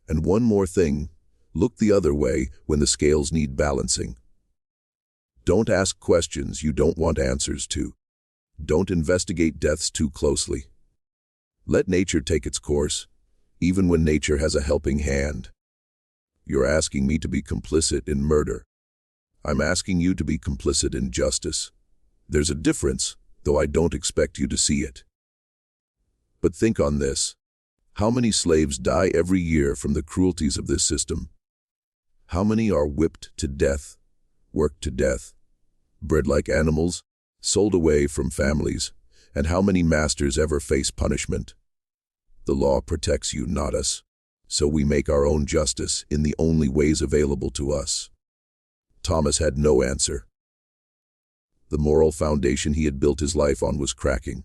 And one more thing, look the other way when the scales need balancing. Don't ask questions you don't want answers to. Don't investigate deaths too closely. Let nature take its course, even when nature has a helping hand. You're asking me to be complicit in murder. I'm asking you to be complicit in justice. There's a difference, though I don't expect you to see it. But think on this. How many slaves die every year from the cruelties of this system? How many are whipped to death, worked to death, bred like animals, sold away from families, and how many masters ever face punishment? The law protects you, not us, so we make our own justice in the only ways available to us. Thomas had no answer. The moral foundation he had built his life on was cracking,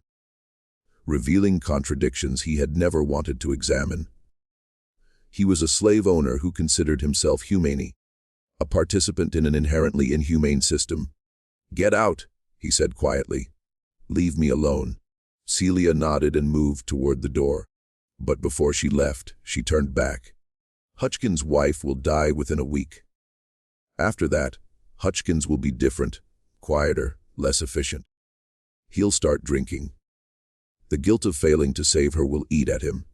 revealing contradictions he had never wanted to examine. He was a slave owner who considered himself humane, a participant in an inherently inhumane system. Get out, he said quietly. Leave me alone. Celia nodded and moved toward the door. But before she left, she turned back. Hutchkins's wife will die within a week. After that, Hutchkins will be different, quieter, less efficient. He'll start drinking. The guilt of failing to save her will eat at him.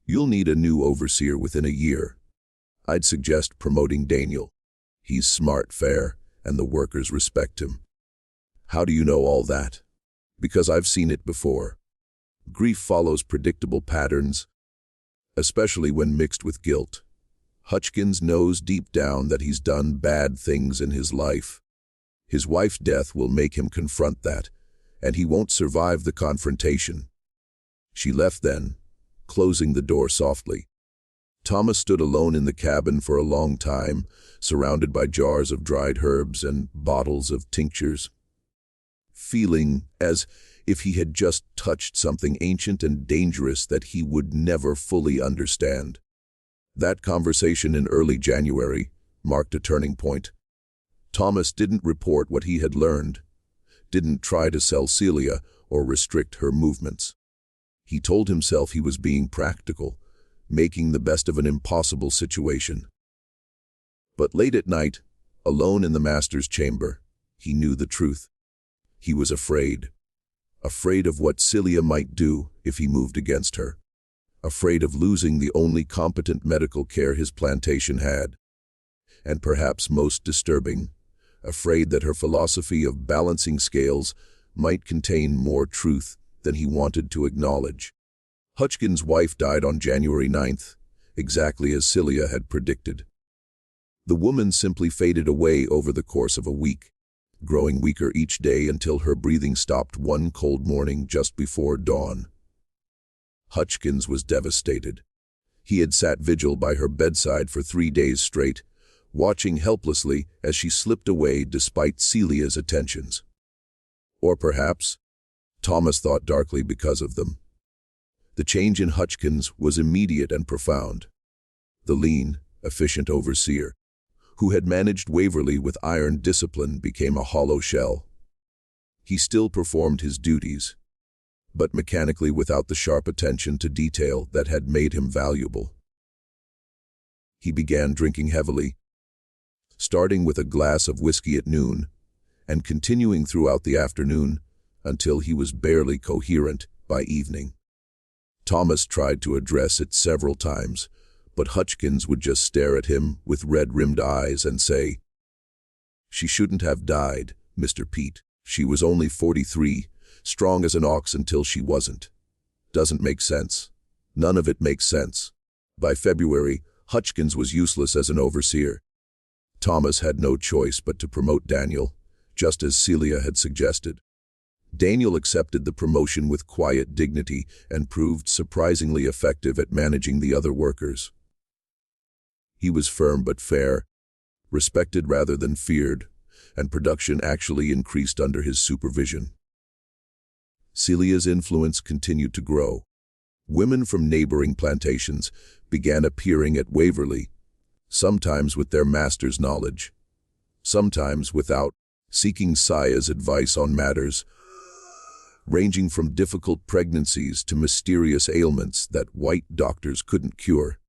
You'll need a new overseer within a year. I'd suggest promoting Daniel. He's smart, fair, and the workers respect him. How do you know all that? Because I've seen it before. Grief follows predictable patterns, especially when mixed with guilt. Hutchkins knows deep down that he's done bad things in his life. His wife's death will make him confront that, and he won't survive the confrontation. She left then, closing the door softly. Thomas stood alone in the cabin for a long time, surrounded by jars of dried herbs and bottles of tinctures, feeling as if he had just touched something ancient and dangerous that he would never fully understand. That conversation in early January marked a turning point. Thomas didn't report what he had learned, didn't try to sell Celia or restrict her movements. He told himself he was being practical, making the best of an impossible situation. But late at night, alone in the master's chamber, he knew the truth. He was afraid of what Celia might do if he moved against her, afraid of losing the only competent medical care his plantation had, and perhaps most disturbing, afraid that her philosophy of balancing scales might contain more truth than he wanted to acknowledge. Hutchkins's wife died on January 9th, exactly as Celia had predicted. The woman simply faded away over the course of a week, growing weaker each day until her breathing stopped one cold morning just before dawn. Hutchkins was devastated. He had sat vigil by her bedside for 3 days straight, watching helplessly as she slipped away despite Celia's attentions. Or perhaps, Thomas thought darkly because of them. The change in Hutchkins was immediate and profound. The lean, efficient overseer, who had managed Waverley with iron discipline, became a hollow shell. He still performed his duties, but mechanically without the sharp attention to detail that had made him valuable. He began drinking heavily, starting with a glass of whiskey at noon, and continuing throughout the afternoon until he was barely coherent by evening. Thomas tried to address it several times, but Hutchkins would just stare at him with red-rimmed eyes and say, "She shouldn't have died, Mr. Pete. She was only 43, strong as an ox until she wasn't. Doesn't make sense. None of it makes sense." By February, Hutchkins was useless as an overseer. Thomas had no choice but to promote Daniel, just as Celia had suggested. Daniel accepted the promotion with quiet dignity and proved surprisingly effective at managing the other workers. He was firm but fair, respected rather than feared, and production actually increased under his supervision. Celia's influence continued to grow. Women from neighboring plantations began appearing at Waverley, sometimes with their master's knowledge, sometimes without, seeking Saya's advice on matters ranging from difficult pregnancies to mysterious ailments that white doctors couldn't cure.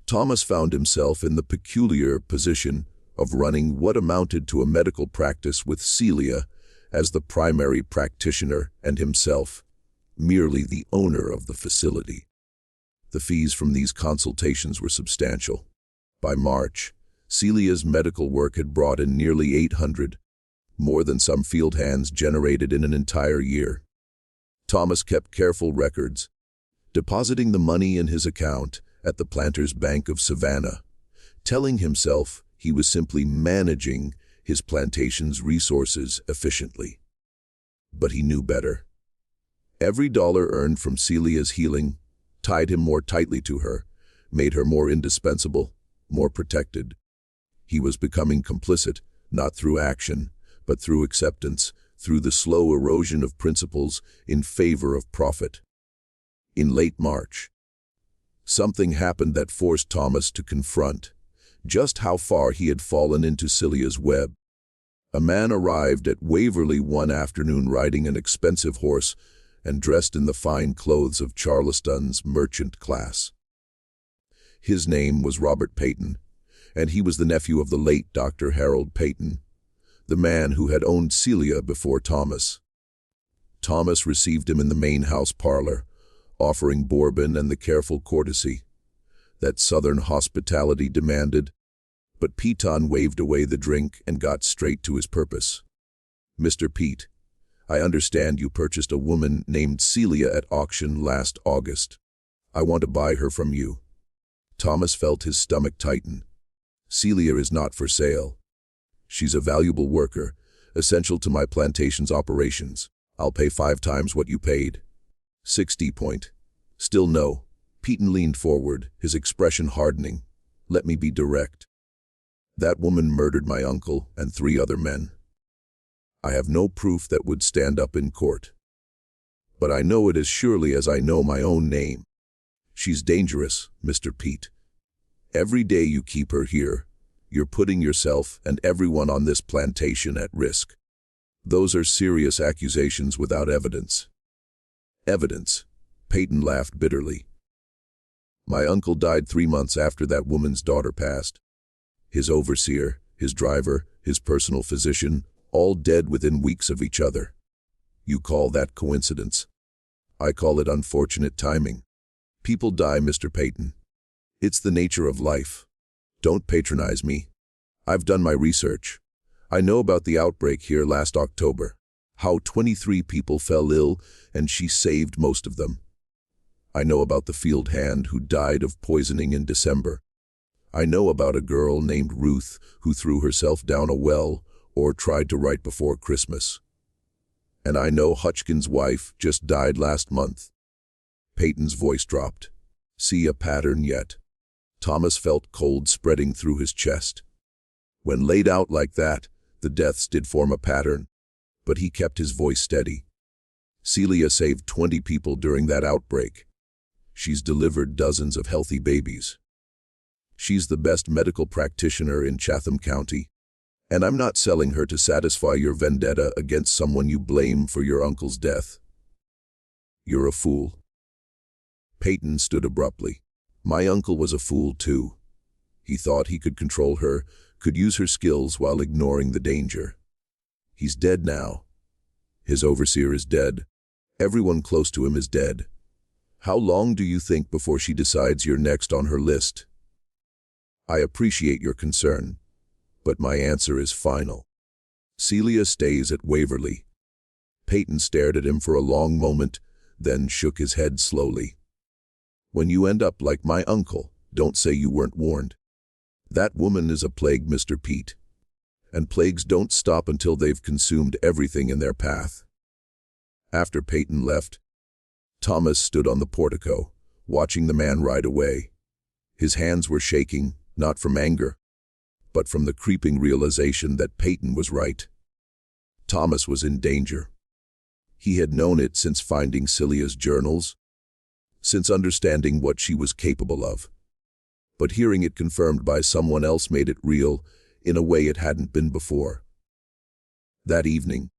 Thomas found himself in the peculiar position of running what amounted to a medical practice with Celia as the primary practitioner and himself merely the owner of the facility. The fees from these consultations were substantial. By March, Celia's medical work had brought in nearly 800, more than some field hands generated in an entire year. Thomas kept careful records, depositing the money in his account at the Planters' Bank of Savannah, telling himself he was simply managing his plantation's resources efficiently. But he knew better. Every dollar earned from Celia's healing tied him more tightly to her, made her more indispensable, more protected. He was becoming complicit, not through action, but through acceptance, through the slow erosion of principles in favor of profit. In late March, something happened that forced Thomas to confront just how far he had fallen into Celia's web. A man arrived at Waverley one afternoon riding an expensive horse and dressed in the fine clothes of Charleston's merchant class. His name was Robert Peyton, and he was the nephew of the late Dr. Harold Peyton, the man who had owned Celia before Thomas. Thomas received him in the main house parlor, offering bourbon and the careful courtesy that Southern hospitality demanded, but Peyton waved away the drink and got straight to his purpose. "Mr. Pete, I understand you purchased a woman named Celia at auction last August. I want to buy her from you." Thomas felt his stomach tighten. "Celia is not for sale. She's a valuable worker, essential to my plantation's operations. I'll pay 5 times what you paid." 60 point. Still no. Peyton leaned forward, his expression hardening. "Let me be direct. That woman murdered my uncle and 3 other men. I have no proof that would stand up in court, but I know it as surely as I know my own name. She's dangerous, Mr. Pete. Every day you keep her here, you're putting yourself and everyone on this plantation at risk. Those are serious accusations without evidence." "Evidence?" Peyton laughed bitterly. "My uncle died 3 months after that woman's daughter passed. His overseer, his driver, his personal physician, all dead within weeks of each other. You call that coincidence? I call it unfortunate timing. People die, Mr. Peyton. It's the nature of life. Don't patronize me. I've done my research. I know about the outbreak here last October, how 23 people fell ill and she saved most of them. I know about the field hand who died of poisoning in December. I know about a girl named Ruth who threw herself down a well or tried to right before Christmas. And I know Hutchkins' wife just died last month. Peyton's voice dropped. See a pattern yet? Thomas felt cold spreading through his chest. When laid out like that, the deaths did form a pattern, but he kept his voice steady. Celia saved 20 people during that outbreak. She's delivered dozens of healthy babies. She's the best medical practitioner in Chatham County, and I'm not selling her to satisfy your vendetta against someone you blame for your uncle's death. You're a fool. Peyton stood abruptly. My uncle was a fool too. He thought he could control her, could use her skills while ignoring the danger. He's dead now. His overseer is dead. Everyone close to him is dead. How long do you think before she decides you're next on her list? I appreciate your concern, but my answer is final. Celia stays at Waverly. Peyton stared at him for a long moment, then shook his head slowly. When you end up like my uncle, don't say you weren't warned. That woman is a plague, Mr. Pete. And plagues don't stop until they've consumed everything in their path. After Peyton left, Thomas stood on the portico, watching the man ride away. His hands were shaking, not from anger, but from the creeping realization that Peyton was right. Thomas was in danger. He had known it since finding Celia's journals, since understanding what she was capable of. But hearing it confirmed by someone else made it real in a way it hadn't been before. That evening,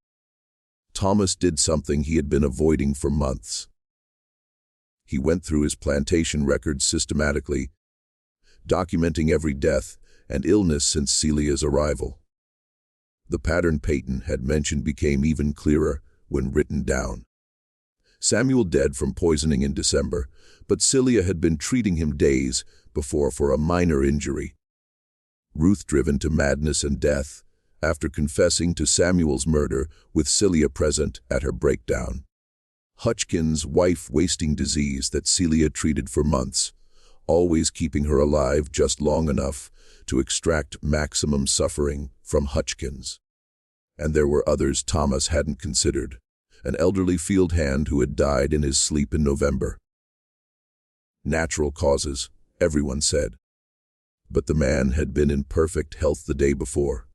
Thomas did something he had been avoiding for months. He went through his plantation records systematically, documenting every death and illness since Celia's arrival. The pattern Peyton had mentioned became even clearer when written down. Samuel dead from poisoning in December, but Celia had been treating him days before for a minor injury. Ruth driven to madness and death after confessing to Samuel's murder with Celia present at her breakdown. Hutchkins' wife wasting disease that Celia treated for months, always keeping her alive just long enough to extract maximum suffering from Hutchkins. And there were others Thomas hadn't considered. An elderly field hand who had died in his sleep in November. Natural causes, everyone said. But the man had been in perfect health the day before.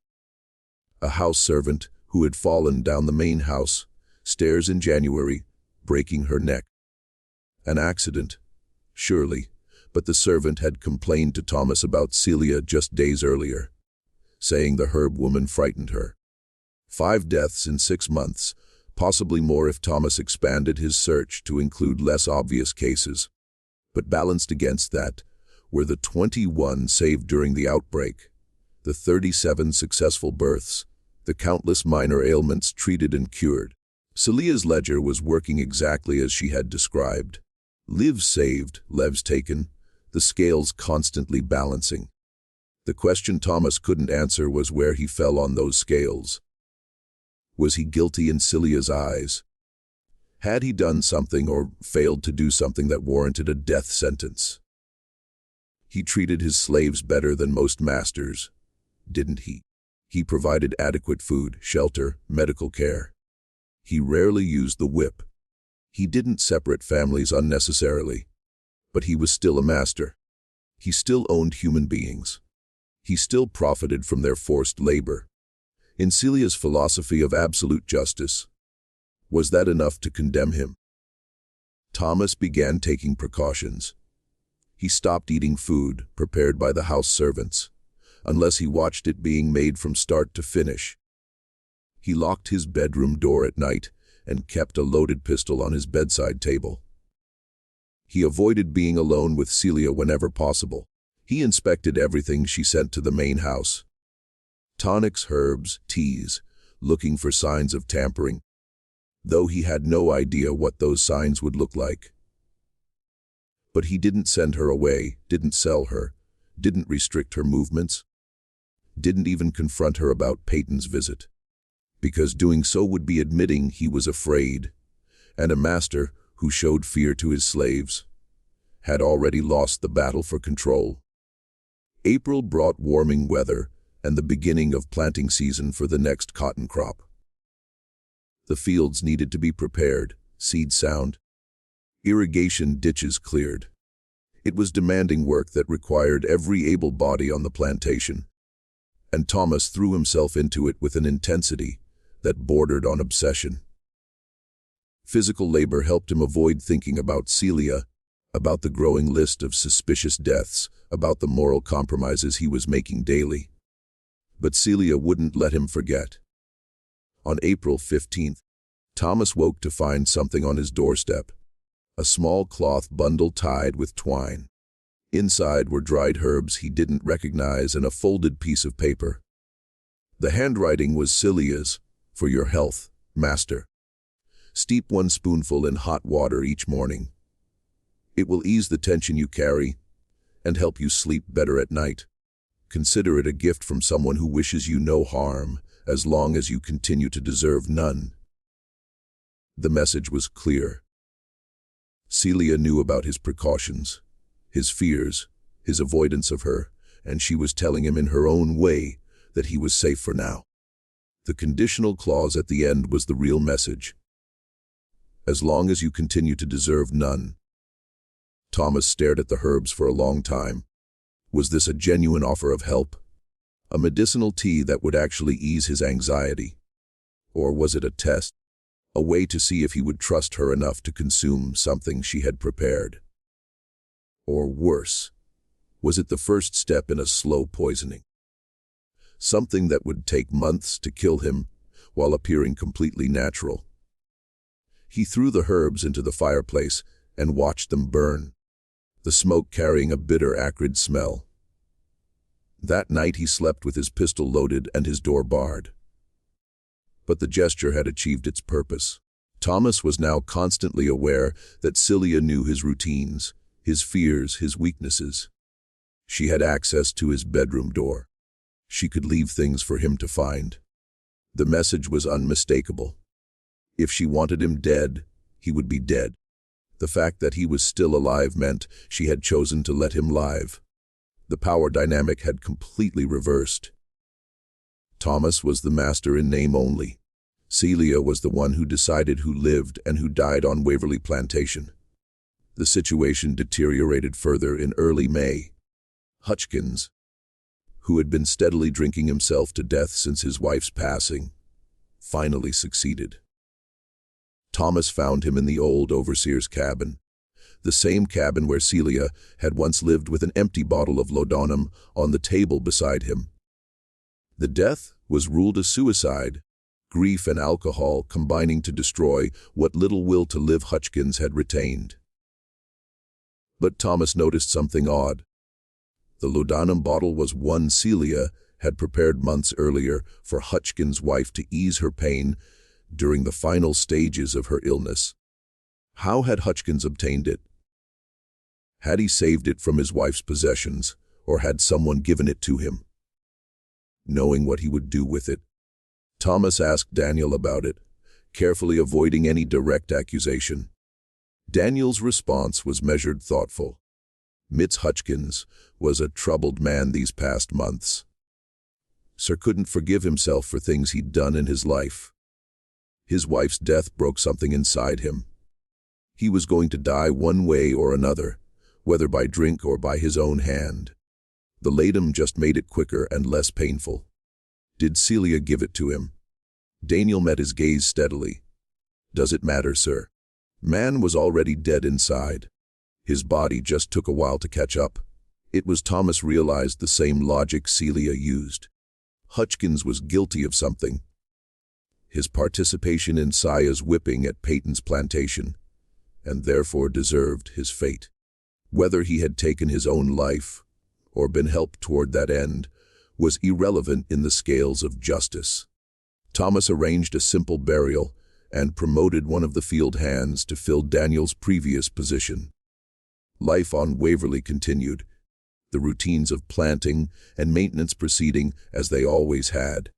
A house servant who had fallen down the main house stairs in January, breaking her neck. An accident, surely, but the servant had complained to Thomas about Celia just days earlier, saying the herb woman frightened her. 5 deaths in 6 months, possibly more if Thomas expanded his search to include less obvious cases. But balanced against that were the 21 saved during the outbreak, the 37 successful births, the countless minor ailments treated and cured. Celia's ledger was working exactly as she had described. Lives saved, lives taken, the scales constantly balancing. The question Thomas couldn't answer was where he fell on those scales. Was he guilty in Celia's eyes? Had he done something or failed to do something that warranted a death sentence? He treated his slaves better than most masters, didn't he? He provided adequate food, shelter, medical care. He rarely used the whip. He didn't separate families unnecessarily. But he was still a master. He still owned human beings. He still profited from their forced labor. In Celia's philosophy of absolute justice, was that enough to condemn him? Thomas began taking precautions. He stopped eating food prepared by the house servants, unless he watched it being made from start to finish. He locked his bedroom door at night and kept a loaded pistol on his bedside table. He avoided being alone with Celia whenever possible. He inspected everything she sent to the main house. Tonics, herbs, teas, looking for signs of tampering, though he had no idea what those signs would look like. But he didn't send her away, didn't sell her, didn't restrict her movements, didn't even confront her about Peyton's visit, because doing so would be admitting he was afraid, and a master who showed fear to his slaves had already lost the battle for control. April brought warming weather and the beginning of planting season for the next cotton crop. The fields needed to be prepared, seed sound, irrigation ditches cleared. It was demanding work that required every able body on the plantation, and Thomas threw himself into it with an intensity that bordered on obsession. Physical labor helped him avoid thinking about Celia, about the growing list of suspicious deaths, about the moral compromises he was making daily. But Celia wouldn't let him forget. On April 15th, Thomas woke to find something on his doorstep, a small cloth bundle tied with twine. Inside were dried herbs he didn't recognize and a folded piece of paper. The handwriting was Celia's, "For your health, master. Steep 1 spoonful in hot water each morning. It will ease the tension you carry and help you sleep better at night. Consider it a gift from someone who wishes you no harm, as long as you continue to deserve none." The message was clear. Celia knew about his precautions, his fears, his avoidance of her, and she was telling him in her own way that he was safe for now. The conditional clause at the end was the real message. As long as you continue to deserve none. Thomas stared at the herbs for a long time. Was this a genuine offer of help? A medicinal tea that would actually ease his anxiety? Or was it a test? A way to see if he would trust her enough to consume something she had prepared? Or worse, was it the first step in a slow poisoning? Something that would take months to kill him while appearing completely natural. He threw the herbs into the fireplace and watched them burn, the smoke carrying a bitter, acrid smell. That night he slept with his pistol loaded and his door barred. But the gesture had achieved its purpose. Thomas was now constantly aware that Celia knew his routines, his fears, his weaknesses. She had access to his bedroom door. She could leave things for him to find. The message was unmistakable. If she wanted him dead, he would be dead. The fact that he was still alive meant she had chosen to let him live. The power dynamic had completely reversed. Thomas was the master in name only. Celia was the one who decided who lived and who died on Waverly Plantation. The situation deteriorated further in early May. Hutchins, who had been steadily drinking himself to death since his wife's passing, finally succeeded. Thomas found him in the old overseer's cabin, the same cabin where Celia had once lived with an empty bottle of laudanum on the table beside him. The death was ruled a suicide, grief and alcohol combining to destroy what little will to live Hutchins had retained. But Thomas noticed something odd. The laudanum bottle was one Celia had prepared months earlier for Hutchins' wife to ease her pain during the final stages of her illness. How had Hutchins obtained it? Had he saved it from his wife's possessions, or had someone given it to him? Knowing what he would do with it, Thomas asked Daniel about it, carefully avoiding any direct accusation. Daniel's response was measured, thoughtful. Mitz Hutchins was a troubled man these past months. Sir couldn't forgive himself for things he'd done in his life. His wife's death broke something inside him. He was going to die one way or another, whether by drink or by his own hand. The latum just made it quicker and less painful. Did Celia give it to him? Daniel met his gaze steadily. Does it matter, sir? Man was already dead inside. His body just took a while to catch up. It was Thomas realized the same logic Celia used. Hutchins was guilty of something. His participation in Saya's whipping at Peyton's plantation, and therefore deserved his fate. Whether he had taken his own life, or been helped toward that end, was irrelevant in the scales of justice. Thomas arranged a simple burial and promoted one of the field hands to fill Daniel's previous position. Life on Waverly continued, the routines of planting and maintenance proceeding as they always had.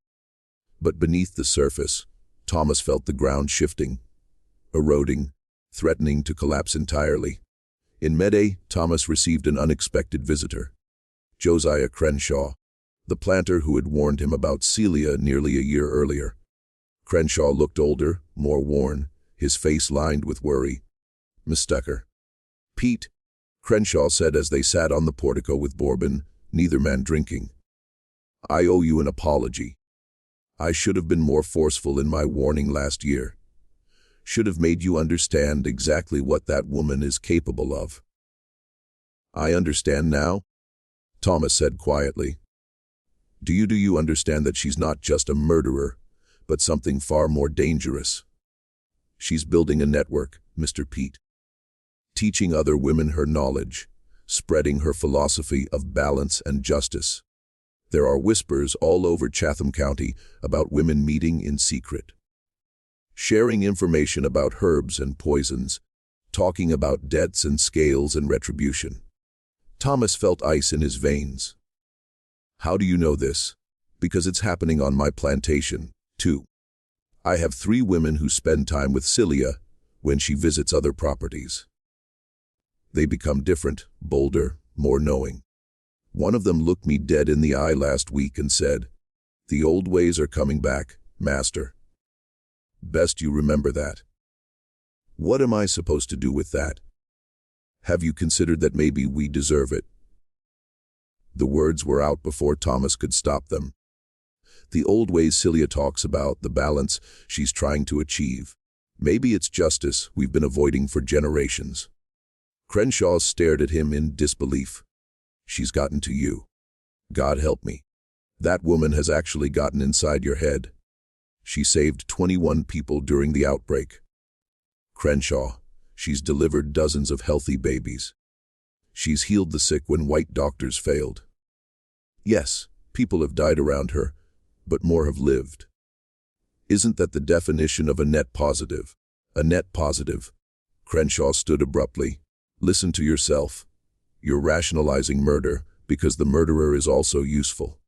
But beneath the surface, Thomas felt the ground shifting, eroding, threatening to collapse entirely. In Meday, Thomas received an unexpected visitor. Josiah Crenshaw, the planter who had warned him about Celia nearly a year earlier. Crenshaw looked older, more worn, his face lined with worry. "Mr. Pete," Crenshaw said as they sat on the portico with bourbon, neither man drinking. "I owe you an apology. I should have been more forceful in my warning last year. Should have made you understand exactly what that woman is capable of." "I understand now," Thomas said quietly. Do you understand that she's not just a murderer, but something far more dangerous? She's building a network, Mr. Pete. Teaching other women her knowledge, spreading her philosophy of balance and justice. There are whispers all over Chatham County about women meeting in secret, sharing information about herbs and poisons, talking about debts and scales and retribution. Thomas felt ice in his veins. "How do you know this?" "Because it's happening on my plantation, too. I have 3 women who spend time with Celia when she visits other properties. They become different, bolder, more knowing. One of them looked me dead in the eye last week and said, 'The old ways are coming back, Master.' Best you remember that." "What am I supposed to do with that?" "Have you considered that maybe we deserve it?" The words were out before Thomas could stop them. The old ways Celia talks about, the balance she's trying to achieve. Maybe it's justice we've been avoiding for generations. Crenshaw stared at him in disbelief. "She's gotten to you. God help me. That woman has actually gotten inside your head. She saved 21 people during the outbreak. Crenshaw, she's delivered dozens of healthy babies. She's healed the sick when white doctors failed. Yes, people have died around her, but more have lived. Isn't that the definition of a net positive? A net positive?" Crenshaw stood abruptly. "Listen to yourself. You're rationalizing murder because the murderer is also useful.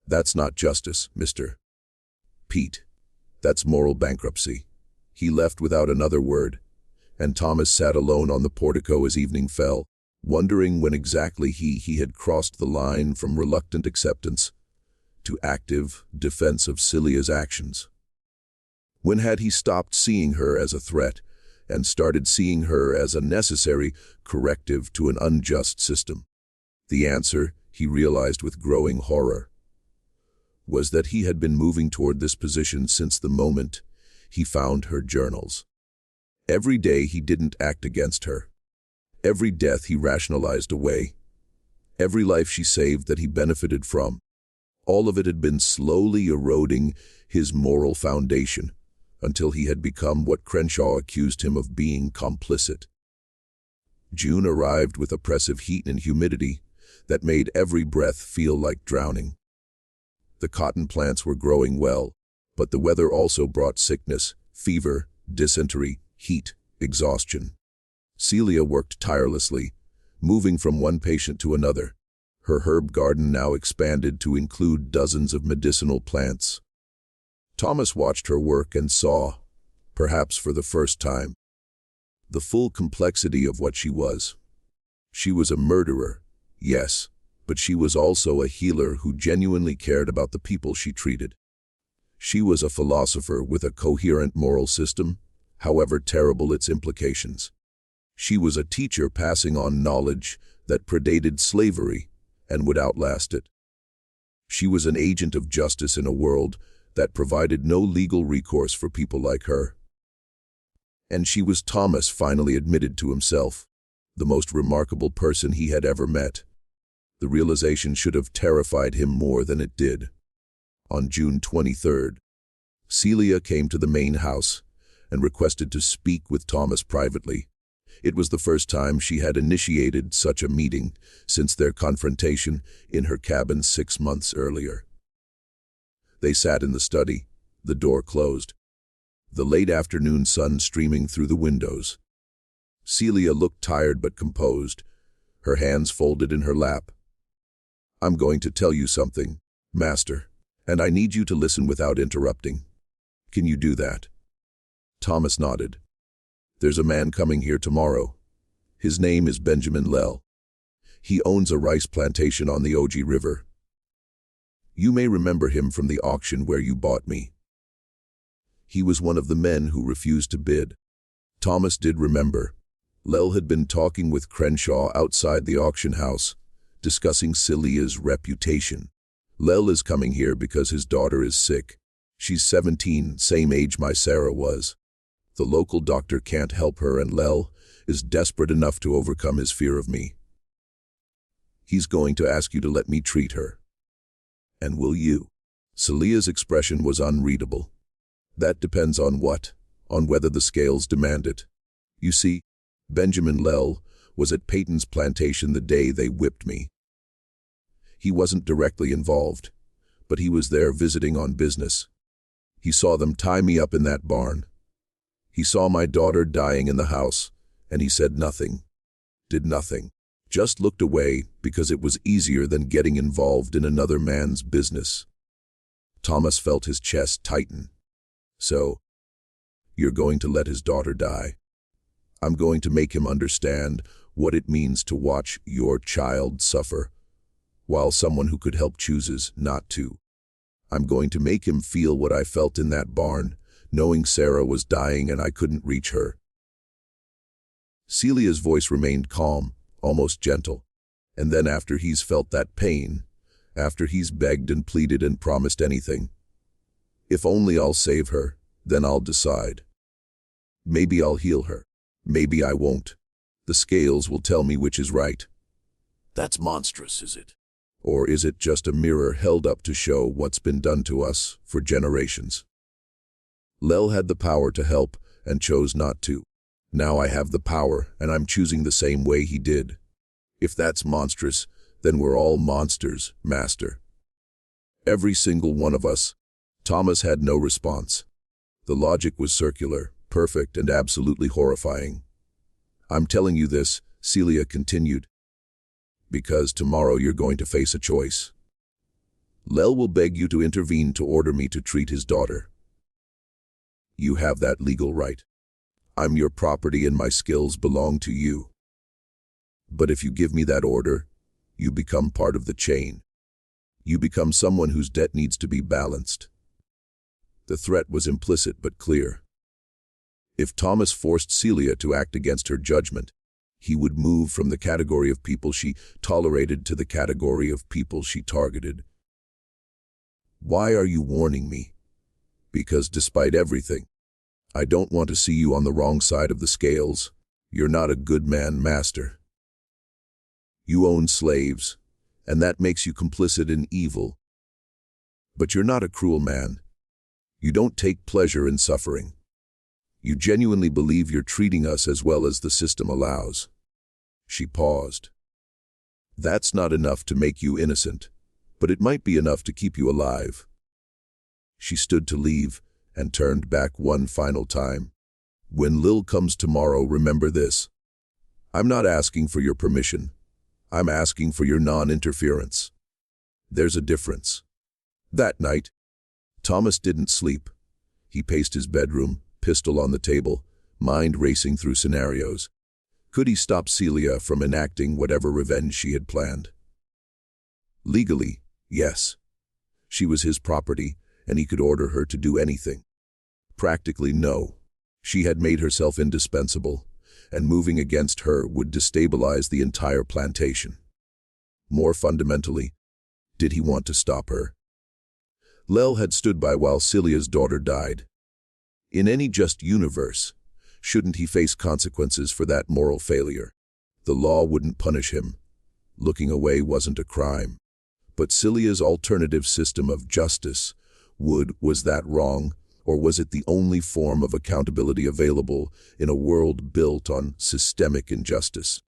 That's not justice, Mr. Pete. That's moral bankruptcy." He left without another word, and Thomas sat alone on the portico as evening fell, wondering when exactly he had crossed the line from reluctant acceptance to active defense of Celia's actions. When had he stopped seeing her as a threat and started seeing her as a necessary corrective to an unjust system? The answer, he realized with growing horror, was that he had been moving toward this position since the moment he found her journals. Every day he didn't act against her. Every death he rationalized away. Every life she saved that he benefited from. All of it had been slowly eroding his moral foundation until he had become what Crenshaw accused him of being: complicit. June arrived with oppressive heat and humidity that made every breath feel like drowning. The cotton plants were growing well, but the weather also brought sickness, fever, dysentery, heat, exhaustion. Celia worked tirelessly, moving from one patient to another. Her herb garden now expanded to include dozens of medicinal plants. Thomas watched her work and saw, perhaps for the first time, the full complexity of what she was. She was a murderer, yes, but she was also a healer who genuinely cared about the people she treated. She was a philosopher with a coherent moral system, however terrible its implications. She was a teacher passing on knowledge that predated slavery and would outlast it. She was an agent of justice in a world that provided no legal recourse for people like her. And she was, Thomas finally admitted to himself, the most remarkable person he had ever met. The realization should have terrified him more than it did. On June 23rd, Celia came to the main house and requested to speak with Thomas privately. It was the first time she had initiated such a meeting since their confrontation in her cabin 6 months earlier. They sat in the study, the door closed, the late afternoon sun streaming through the windows. Celia looked tired but composed, her hands folded in her lap. "I'm going to tell you something, Master, and I need you to listen without interrupting. Can you do that?" Thomas nodded. "There's a man coming here tomorrow. His name is Benjamin Lell. He owns a rice plantation on the Og River. You may remember him from the auction where you bought me. He was one of the men who refused to bid. Thomas did remember. Lell had been talking with Crenshaw outside the auction house, discussing Celia's reputation. Lell is coming here because his daughter is sick. She's 17, same age my Sarah was. The local doctor can't help her, and Lell is desperate enough to overcome his fear of me. He's going to ask you to let me treat her. And will you? Celia's expression was unreadable. That depends on what? On whether the scales demand it. You see, Benjamin Lell was at Peyton's plantation the day they whipped me. He wasn't directly involved, but he was there visiting on business. He saw them tie me up in that barn. He saw my daughter dying in the house, and he said nothing, did nothing, just looked away because it was easier than getting involved in another man's business. Thomas felt his chest tighten. So, you're going to let his daughter die? I'm going to make him understand what it means to watch your child suffer, while someone who could help chooses not to. I'm going to make him feel what I felt in that barn, knowing Sarah was dying and I couldn't reach her. Celia's voice remained calm, almost gentle. And then after he's felt that pain, after he's begged and pleaded and promised anything, if only I'll save her, then I'll decide. Maybe I'll heal her. Maybe I won't. The scales will tell me which is right. That's monstrous, is it? Or is it just a mirror held up to show what's been done to us for generations? Lell had the power to help and chose not to. Now I have the power and I'm choosing the same way he did. If that's monstrous, then we're all monsters, Master. Every single one of us. Thomas had no response. The logic was circular, perfect, and absolutely horrifying. I'm telling you this, Celia continued, because tomorrow you're going to face a choice. Lell will beg you to intervene to order me to treat his daughter. You have that legal right. I'm your property and my skills belong to you. But if you give me that order, you become part of the chain. You become someone whose debt needs to be balanced. The threat was implicit but clear. If Thomas forced Celia to act against her judgment, he would move from the category of people she tolerated to the category of people she targeted. Why are you warning me? Because despite everything, I don't want to see you on the wrong side of the scales. You're not a good man, Master. You own slaves, and that makes you complicit in evil. But you're not a cruel man. You don't take pleasure in suffering. You genuinely believe you're treating us as well as the system allows. She paused. That's not enough to make you innocent, but it might be enough to keep you alive. She stood to leave and turned back one final time. When Lil comes tomorrow, remember this. I'm not asking for your permission. I'm asking for your non-interference. There's a difference. That night, Thomas didn't sleep. He paced his bedroom, pistol on the table, mind racing through scenarios. Could he stop Celia from enacting whatever revenge she had planned? Legally, yes. She was his property, and he could order her to do anything. Practically, no. She had made herself indispensable, and moving against her would destabilize the entire plantation. More fundamentally, did he want to stop her? Lell had stood by while Celia's daughter died. In any just universe, shouldn't he face consequences for that moral failure? The law wouldn't punish him. Looking away wasn't a crime. But Celia's alternative system of justice would. Was that wrong, or was it the only form of accountability available in a world built on systemic injustice?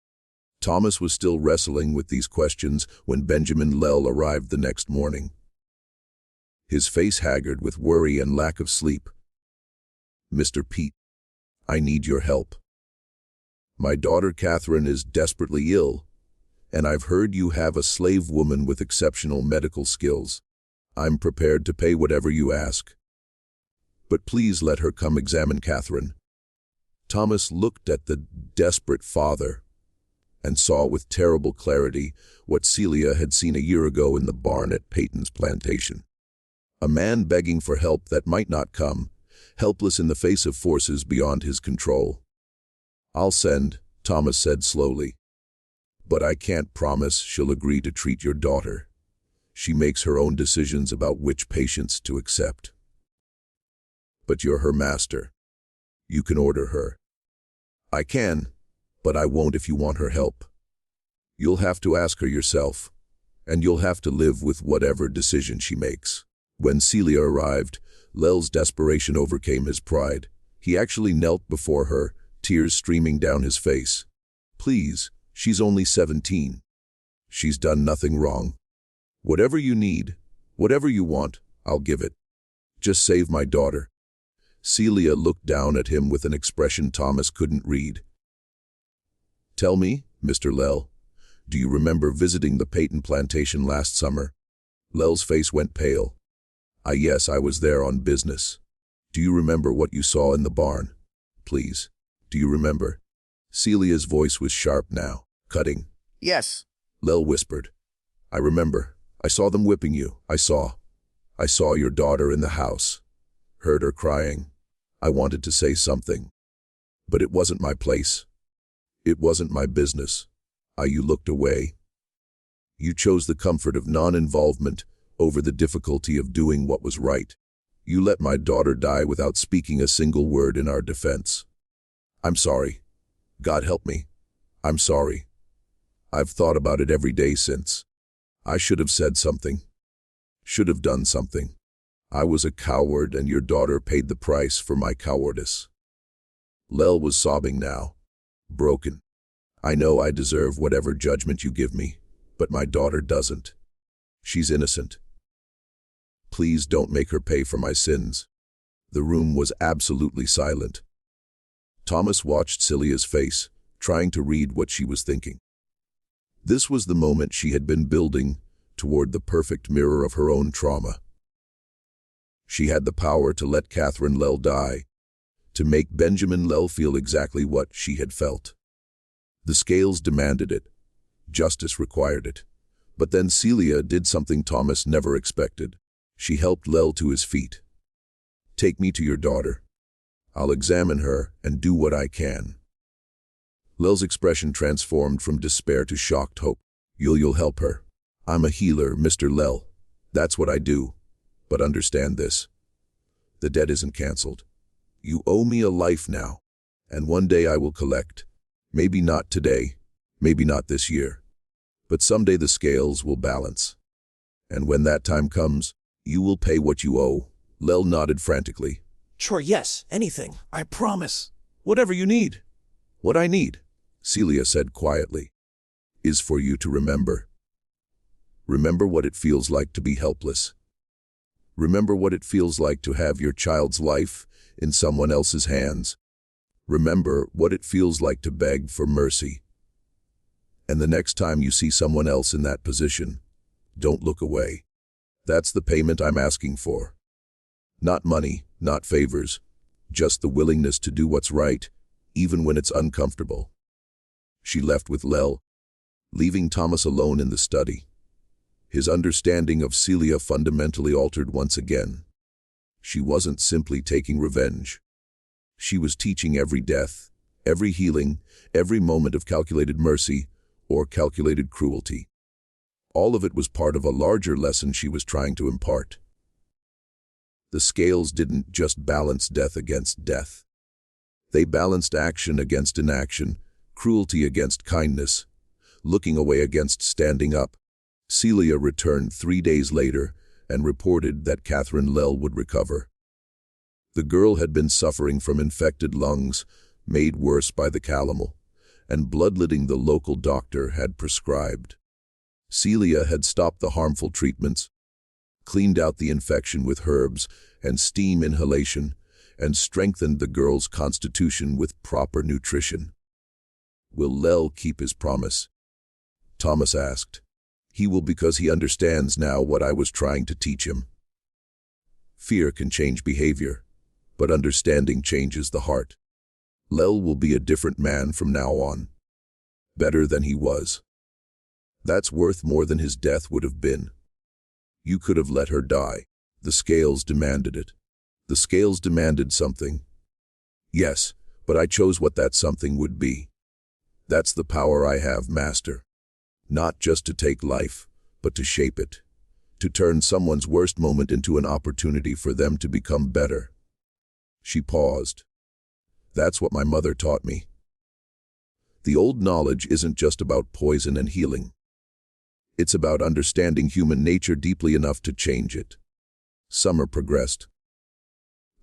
Thomas was still wrestling with these questions when Benjamin Lell arrived the next morning. His face haggard with worry and lack of sleep. Mr. Pete, I need your help. My daughter Catherine is desperately ill, and I've heard you have a slave woman with exceptional medical skills. I'm prepared to pay whatever you ask. But please let her come examine Catherine. Thomas looked at the desperate father, and saw with terrible clarity what Celia had seen a year ago in the barn at Peyton's plantation. A man begging for help that might not come, helpless in the face of forces beyond his control. "I'll send," Thomas said slowly. "But I can't promise she'll agree to treat your daughter. She makes her own decisions about which patients to accept. But you're her master. You can order her." "I can, but I won't if you want her help. You'll have to ask her yourself, and you'll have to live with whatever decision she makes." When Celia arrived, Lel's desperation overcame his pride. He actually knelt before her, tears streaming down his face. "Please, she's only 17. She's done nothing wrong. Whatever you need, whatever you want, I'll give it. Just save my daughter." Celia looked down at him with an expression Thomas couldn't read. "Tell me, Mr. Lel, do you remember visiting the Peyton plantation last summer?" Lel's face went pale. Yes, I was there on business." "Do you remember what you saw in the barn? Please, do you remember?" Celia's voice was sharp now, cutting. "Yes." Lel whispered. "I remember. I saw them whipping you. I saw your daughter in the house. Heard her crying. I wanted to say something. But it wasn't my place. It wasn't my business. You looked away. You chose the comfort of non-involvement over the difficulty of doing what was right. You let my daughter die without speaking a single word in our defense. I'm sorry. God help me. I'm sorry. I've thought about it every day since. I should have said something. Should have done something. I was a coward, and your daughter paid the price for my cowardice." Lel was sobbing now, broken. "I know I deserve whatever judgment you give me, but my daughter doesn't. She's innocent. Please don't make her pay for my sins." The room was absolutely silent. Thomas watched Celia's face, trying to read what she was thinking. This was the moment she had been building toward the perfect mirror of her own trauma. She had the power to let Catherine Lel die, to make Benjamin Lel feel exactly what she had felt. The scales demanded it. Justice required it. But then Celia did something Thomas never expected. She helped Lel to his feet. "Take me to your daughter. I'll examine her and do what I can." Lel's expression transformed from despair to shocked hope. You'll help her. I'm a healer, Mr. Lel. That's what I do. But understand this. The debt isn't canceled. You owe me a life now, and one day I will collect. Maybe not today, maybe not this year, but someday the scales will balance. And when that time comes, you will pay what you owe. Lel nodded frantically. "Sure, yes, anything. I promise. Whatever you need." "What I need," Celia said quietly, "is for you to remember. Remember what it feels like to be helpless. Remember what it feels like to have your child's life in someone else's hands. Remember what it feels like to beg for mercy. And the next time you see someone else in that position, don't look away. That's the payment I'm asking for. Not money, not favors, just the willingness to do what's right, even when it's uncomfortable." She left with Lel, leaving Thomas alone in the study. His understanding of Celia fundamentally altered once again. She wasn't simply taking revenge. She was teaching every death, every healing, every moment of calculated mercy or calculated cruelty. All of it was part of a larger lesson she was trying to impart. The scales didn't just balance death against death. They balanced action against inaction, cruelty against kindness, looking away against standing up. Celia returned 3 days later and reported that Catherine Lel would recover. The girl had been suffering from infected lungs, made worse by the calomel, and bloodletting the local doctor had prescribed. Celia had stopped the harmful treatments, cleaned out the infection with herbs and steam inhalation, and strengthened the girl's constitution with proper nutrition. "Will Lel keep his promise?" Thomas asked. "He will, because he understands now what I was trying to teach him. Fear can change behavior, but understanding changes the heart. Lel will be a different man from now on. better than he was. That's worth more than his death would have been. You could have let her die. The scales demanded it. The scales demanded something. Yes, but I chose what that something would be. That's the power I have, Master. Not just to take life, but to shape it. To turn someone's worst moment into an opportunity for them to become better. She paused. That's what my mother taught me. The old knowledge isn't just about poison and healing. It's about understanding human nature deeply enough to change it. Summer progressed.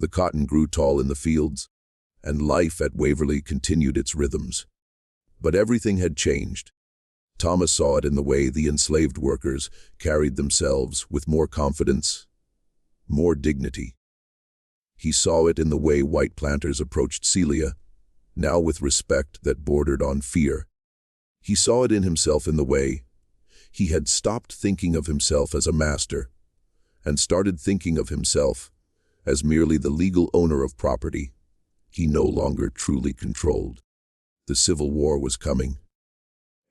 The cotton grew tall in the fields, and life at Waverly continued its rhythms. But everything had changed. Thomas saw it in the way the enslaved workers carried themselves with more confidence, more dignity. He saw it in the way white planters approached Celia, now with respect that bordered on fear. He saw it in himself in the way he had stopped thinking of himself as a master and started thinking of himself as merely the legal owner of property he no longer truly controlled. The Civil War was coming.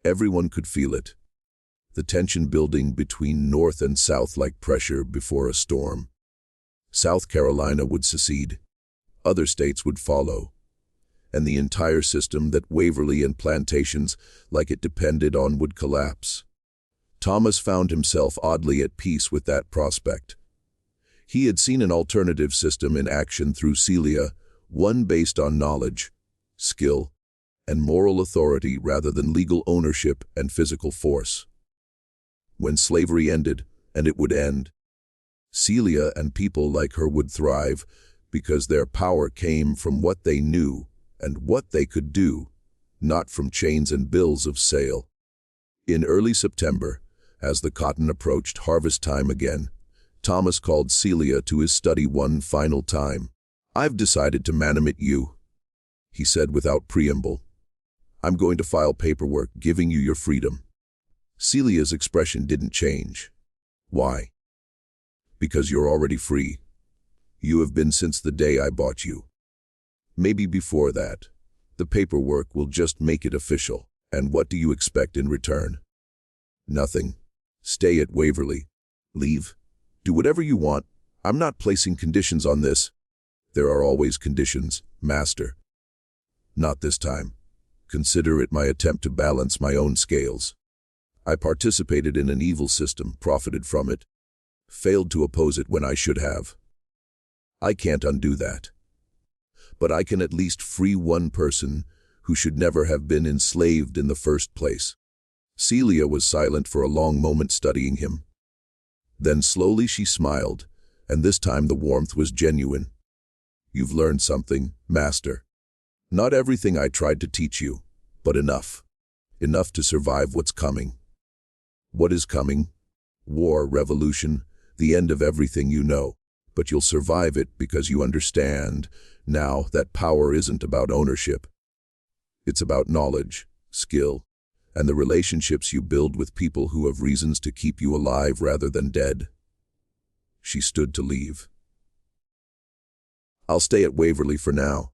Everyone could feel it. The tension building between North and South like pressure before a storm. South Carolina would secede. Other states would follow. And the entire system that Waverly and Plantations, like it depended on, would collapse. Thomas found himself oddly at peace with that prospect. He had seen an alternative system in action through Celia, one based on knowledge, skill, and moral authority rather than legal ownership and physical force. When slavery ended, and it would end, Celia and people like her would thrive because their power came from what they knew and what they could do, not from chains and bills of sale. In early September, as the cotton approached harvest time again, Thomas called Celia to his study one final time. "I've decided to manumit you," he said without preamble. "I'm going to file paperwork giving you your freedom." Celia's expression didn't change. "Why?" "Because you're already free. You have been since the day I bought you. Maybe before that. The paperwork will just make it official. And what do you expect in return?" "Nothing. Stay at Waverly. Leave. Do whatever you want. I'm not placing conditions on this." "There are always conditions, Master." "Not this time. Consider it my attempt to balance my own scales. I participated in an evil system, profited from it, failed to oppose it when I should have. I can't undo that. But I can at least free one person who should never have been enslaved in the first place." Celia was silent for a long moment, studying him. Then slowly she smiled, and this time the warmth was genuine. "You've learned something, Master. Not everything I tried to teach you, but enough. Enough to survive what's coming." "What is coming?" "War, revolution, the end of everything you know. But you'll survive it because you understand now that power isn't about ownership. It's about knowledge, skill, and the relationships you build with people who have reasons to keep you alive rather than dead." She stood to leave. "I'll stay at Waverly for now.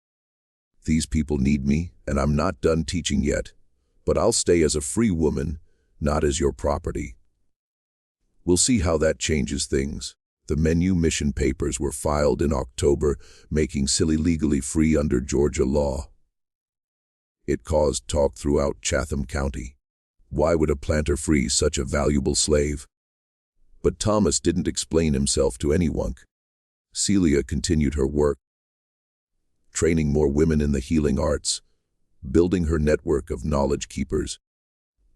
These people need me, and I'm not done teaching yet. But I'll stay as a free woman, not as your property." We'll see how that changes things. The menu mission papers were filed in October, making Celia legally free under Georgia law. It caused talk throughout Chatham County. Why would a planter free such a valuable slave? But Thomas didn't explain himself to anyone. Celia continued her work, training more women in the healing arts, building her network of knowledge keepers,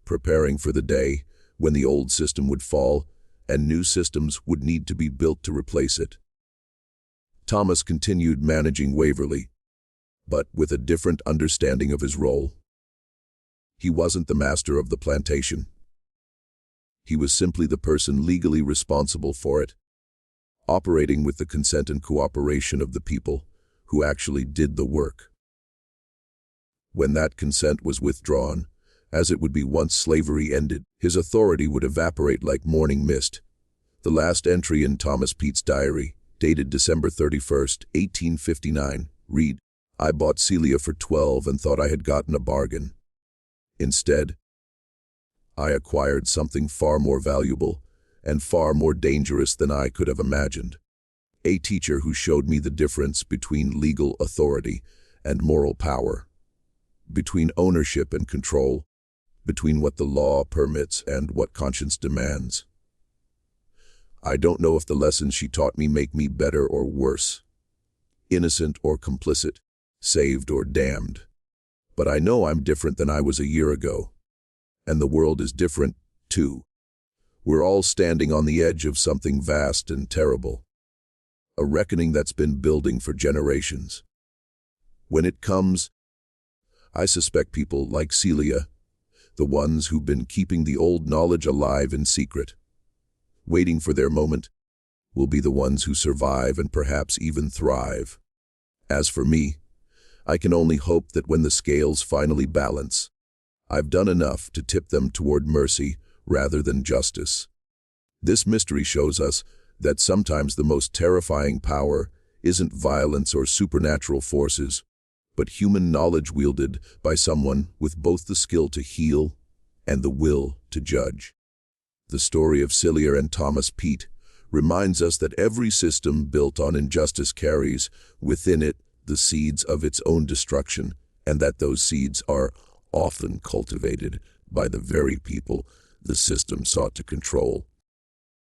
preparing for the day when the old system would fall and new systems would need to be built to replace it. Thomas continued managing Waverly, but with a different understanding of his role. He wasn't the master of the plantation. He was simply the person legally responsible for it, operating with the consent and cooperation of the people who actually did the work. When that consent was withdrawn, as it would be once slavery ended, his authority would evaporate like morning mist. The last entry in Thomas Pete's diary, dated December 31st, 1859, read, "I bought Celia for $12 and thought I had gotten a bargain. Instead, I acquired something far more valuable and far more dangerous than I could have imagined. A teacher who showed me the difference between legal authority and moral power, between ownership and control, between what the law permits and what conscience demands. I don't know if the lessons she taught me make me better or worse, innocent or complicit, saved or damned. But I know I'm different than I was a year ago. And the world is different, too. We're all standing on the edge of something vast and terrible. A reckoning that's been building for generations. When it comes, I suspect people like Celia, the ones who've been keeping the old knowledge alive in secret, waiting for their moment, will be the ones who survive and perhaps even thrive. As for me, I can only hope that when the scales finally balance, I've done enough to tip them toward mercy rather than justice. This mystery shows us that sometimes the most terrifying power isn't violence or supernatural forces, but human knowledge wielded by someone with both the skill to heal and the will to judge. The story of Celia and Thomas Pete reminds us that every system built on injustice carries within it the seeds of its own destruction, and that those seeds are often cultivated by the very people the system sought to control.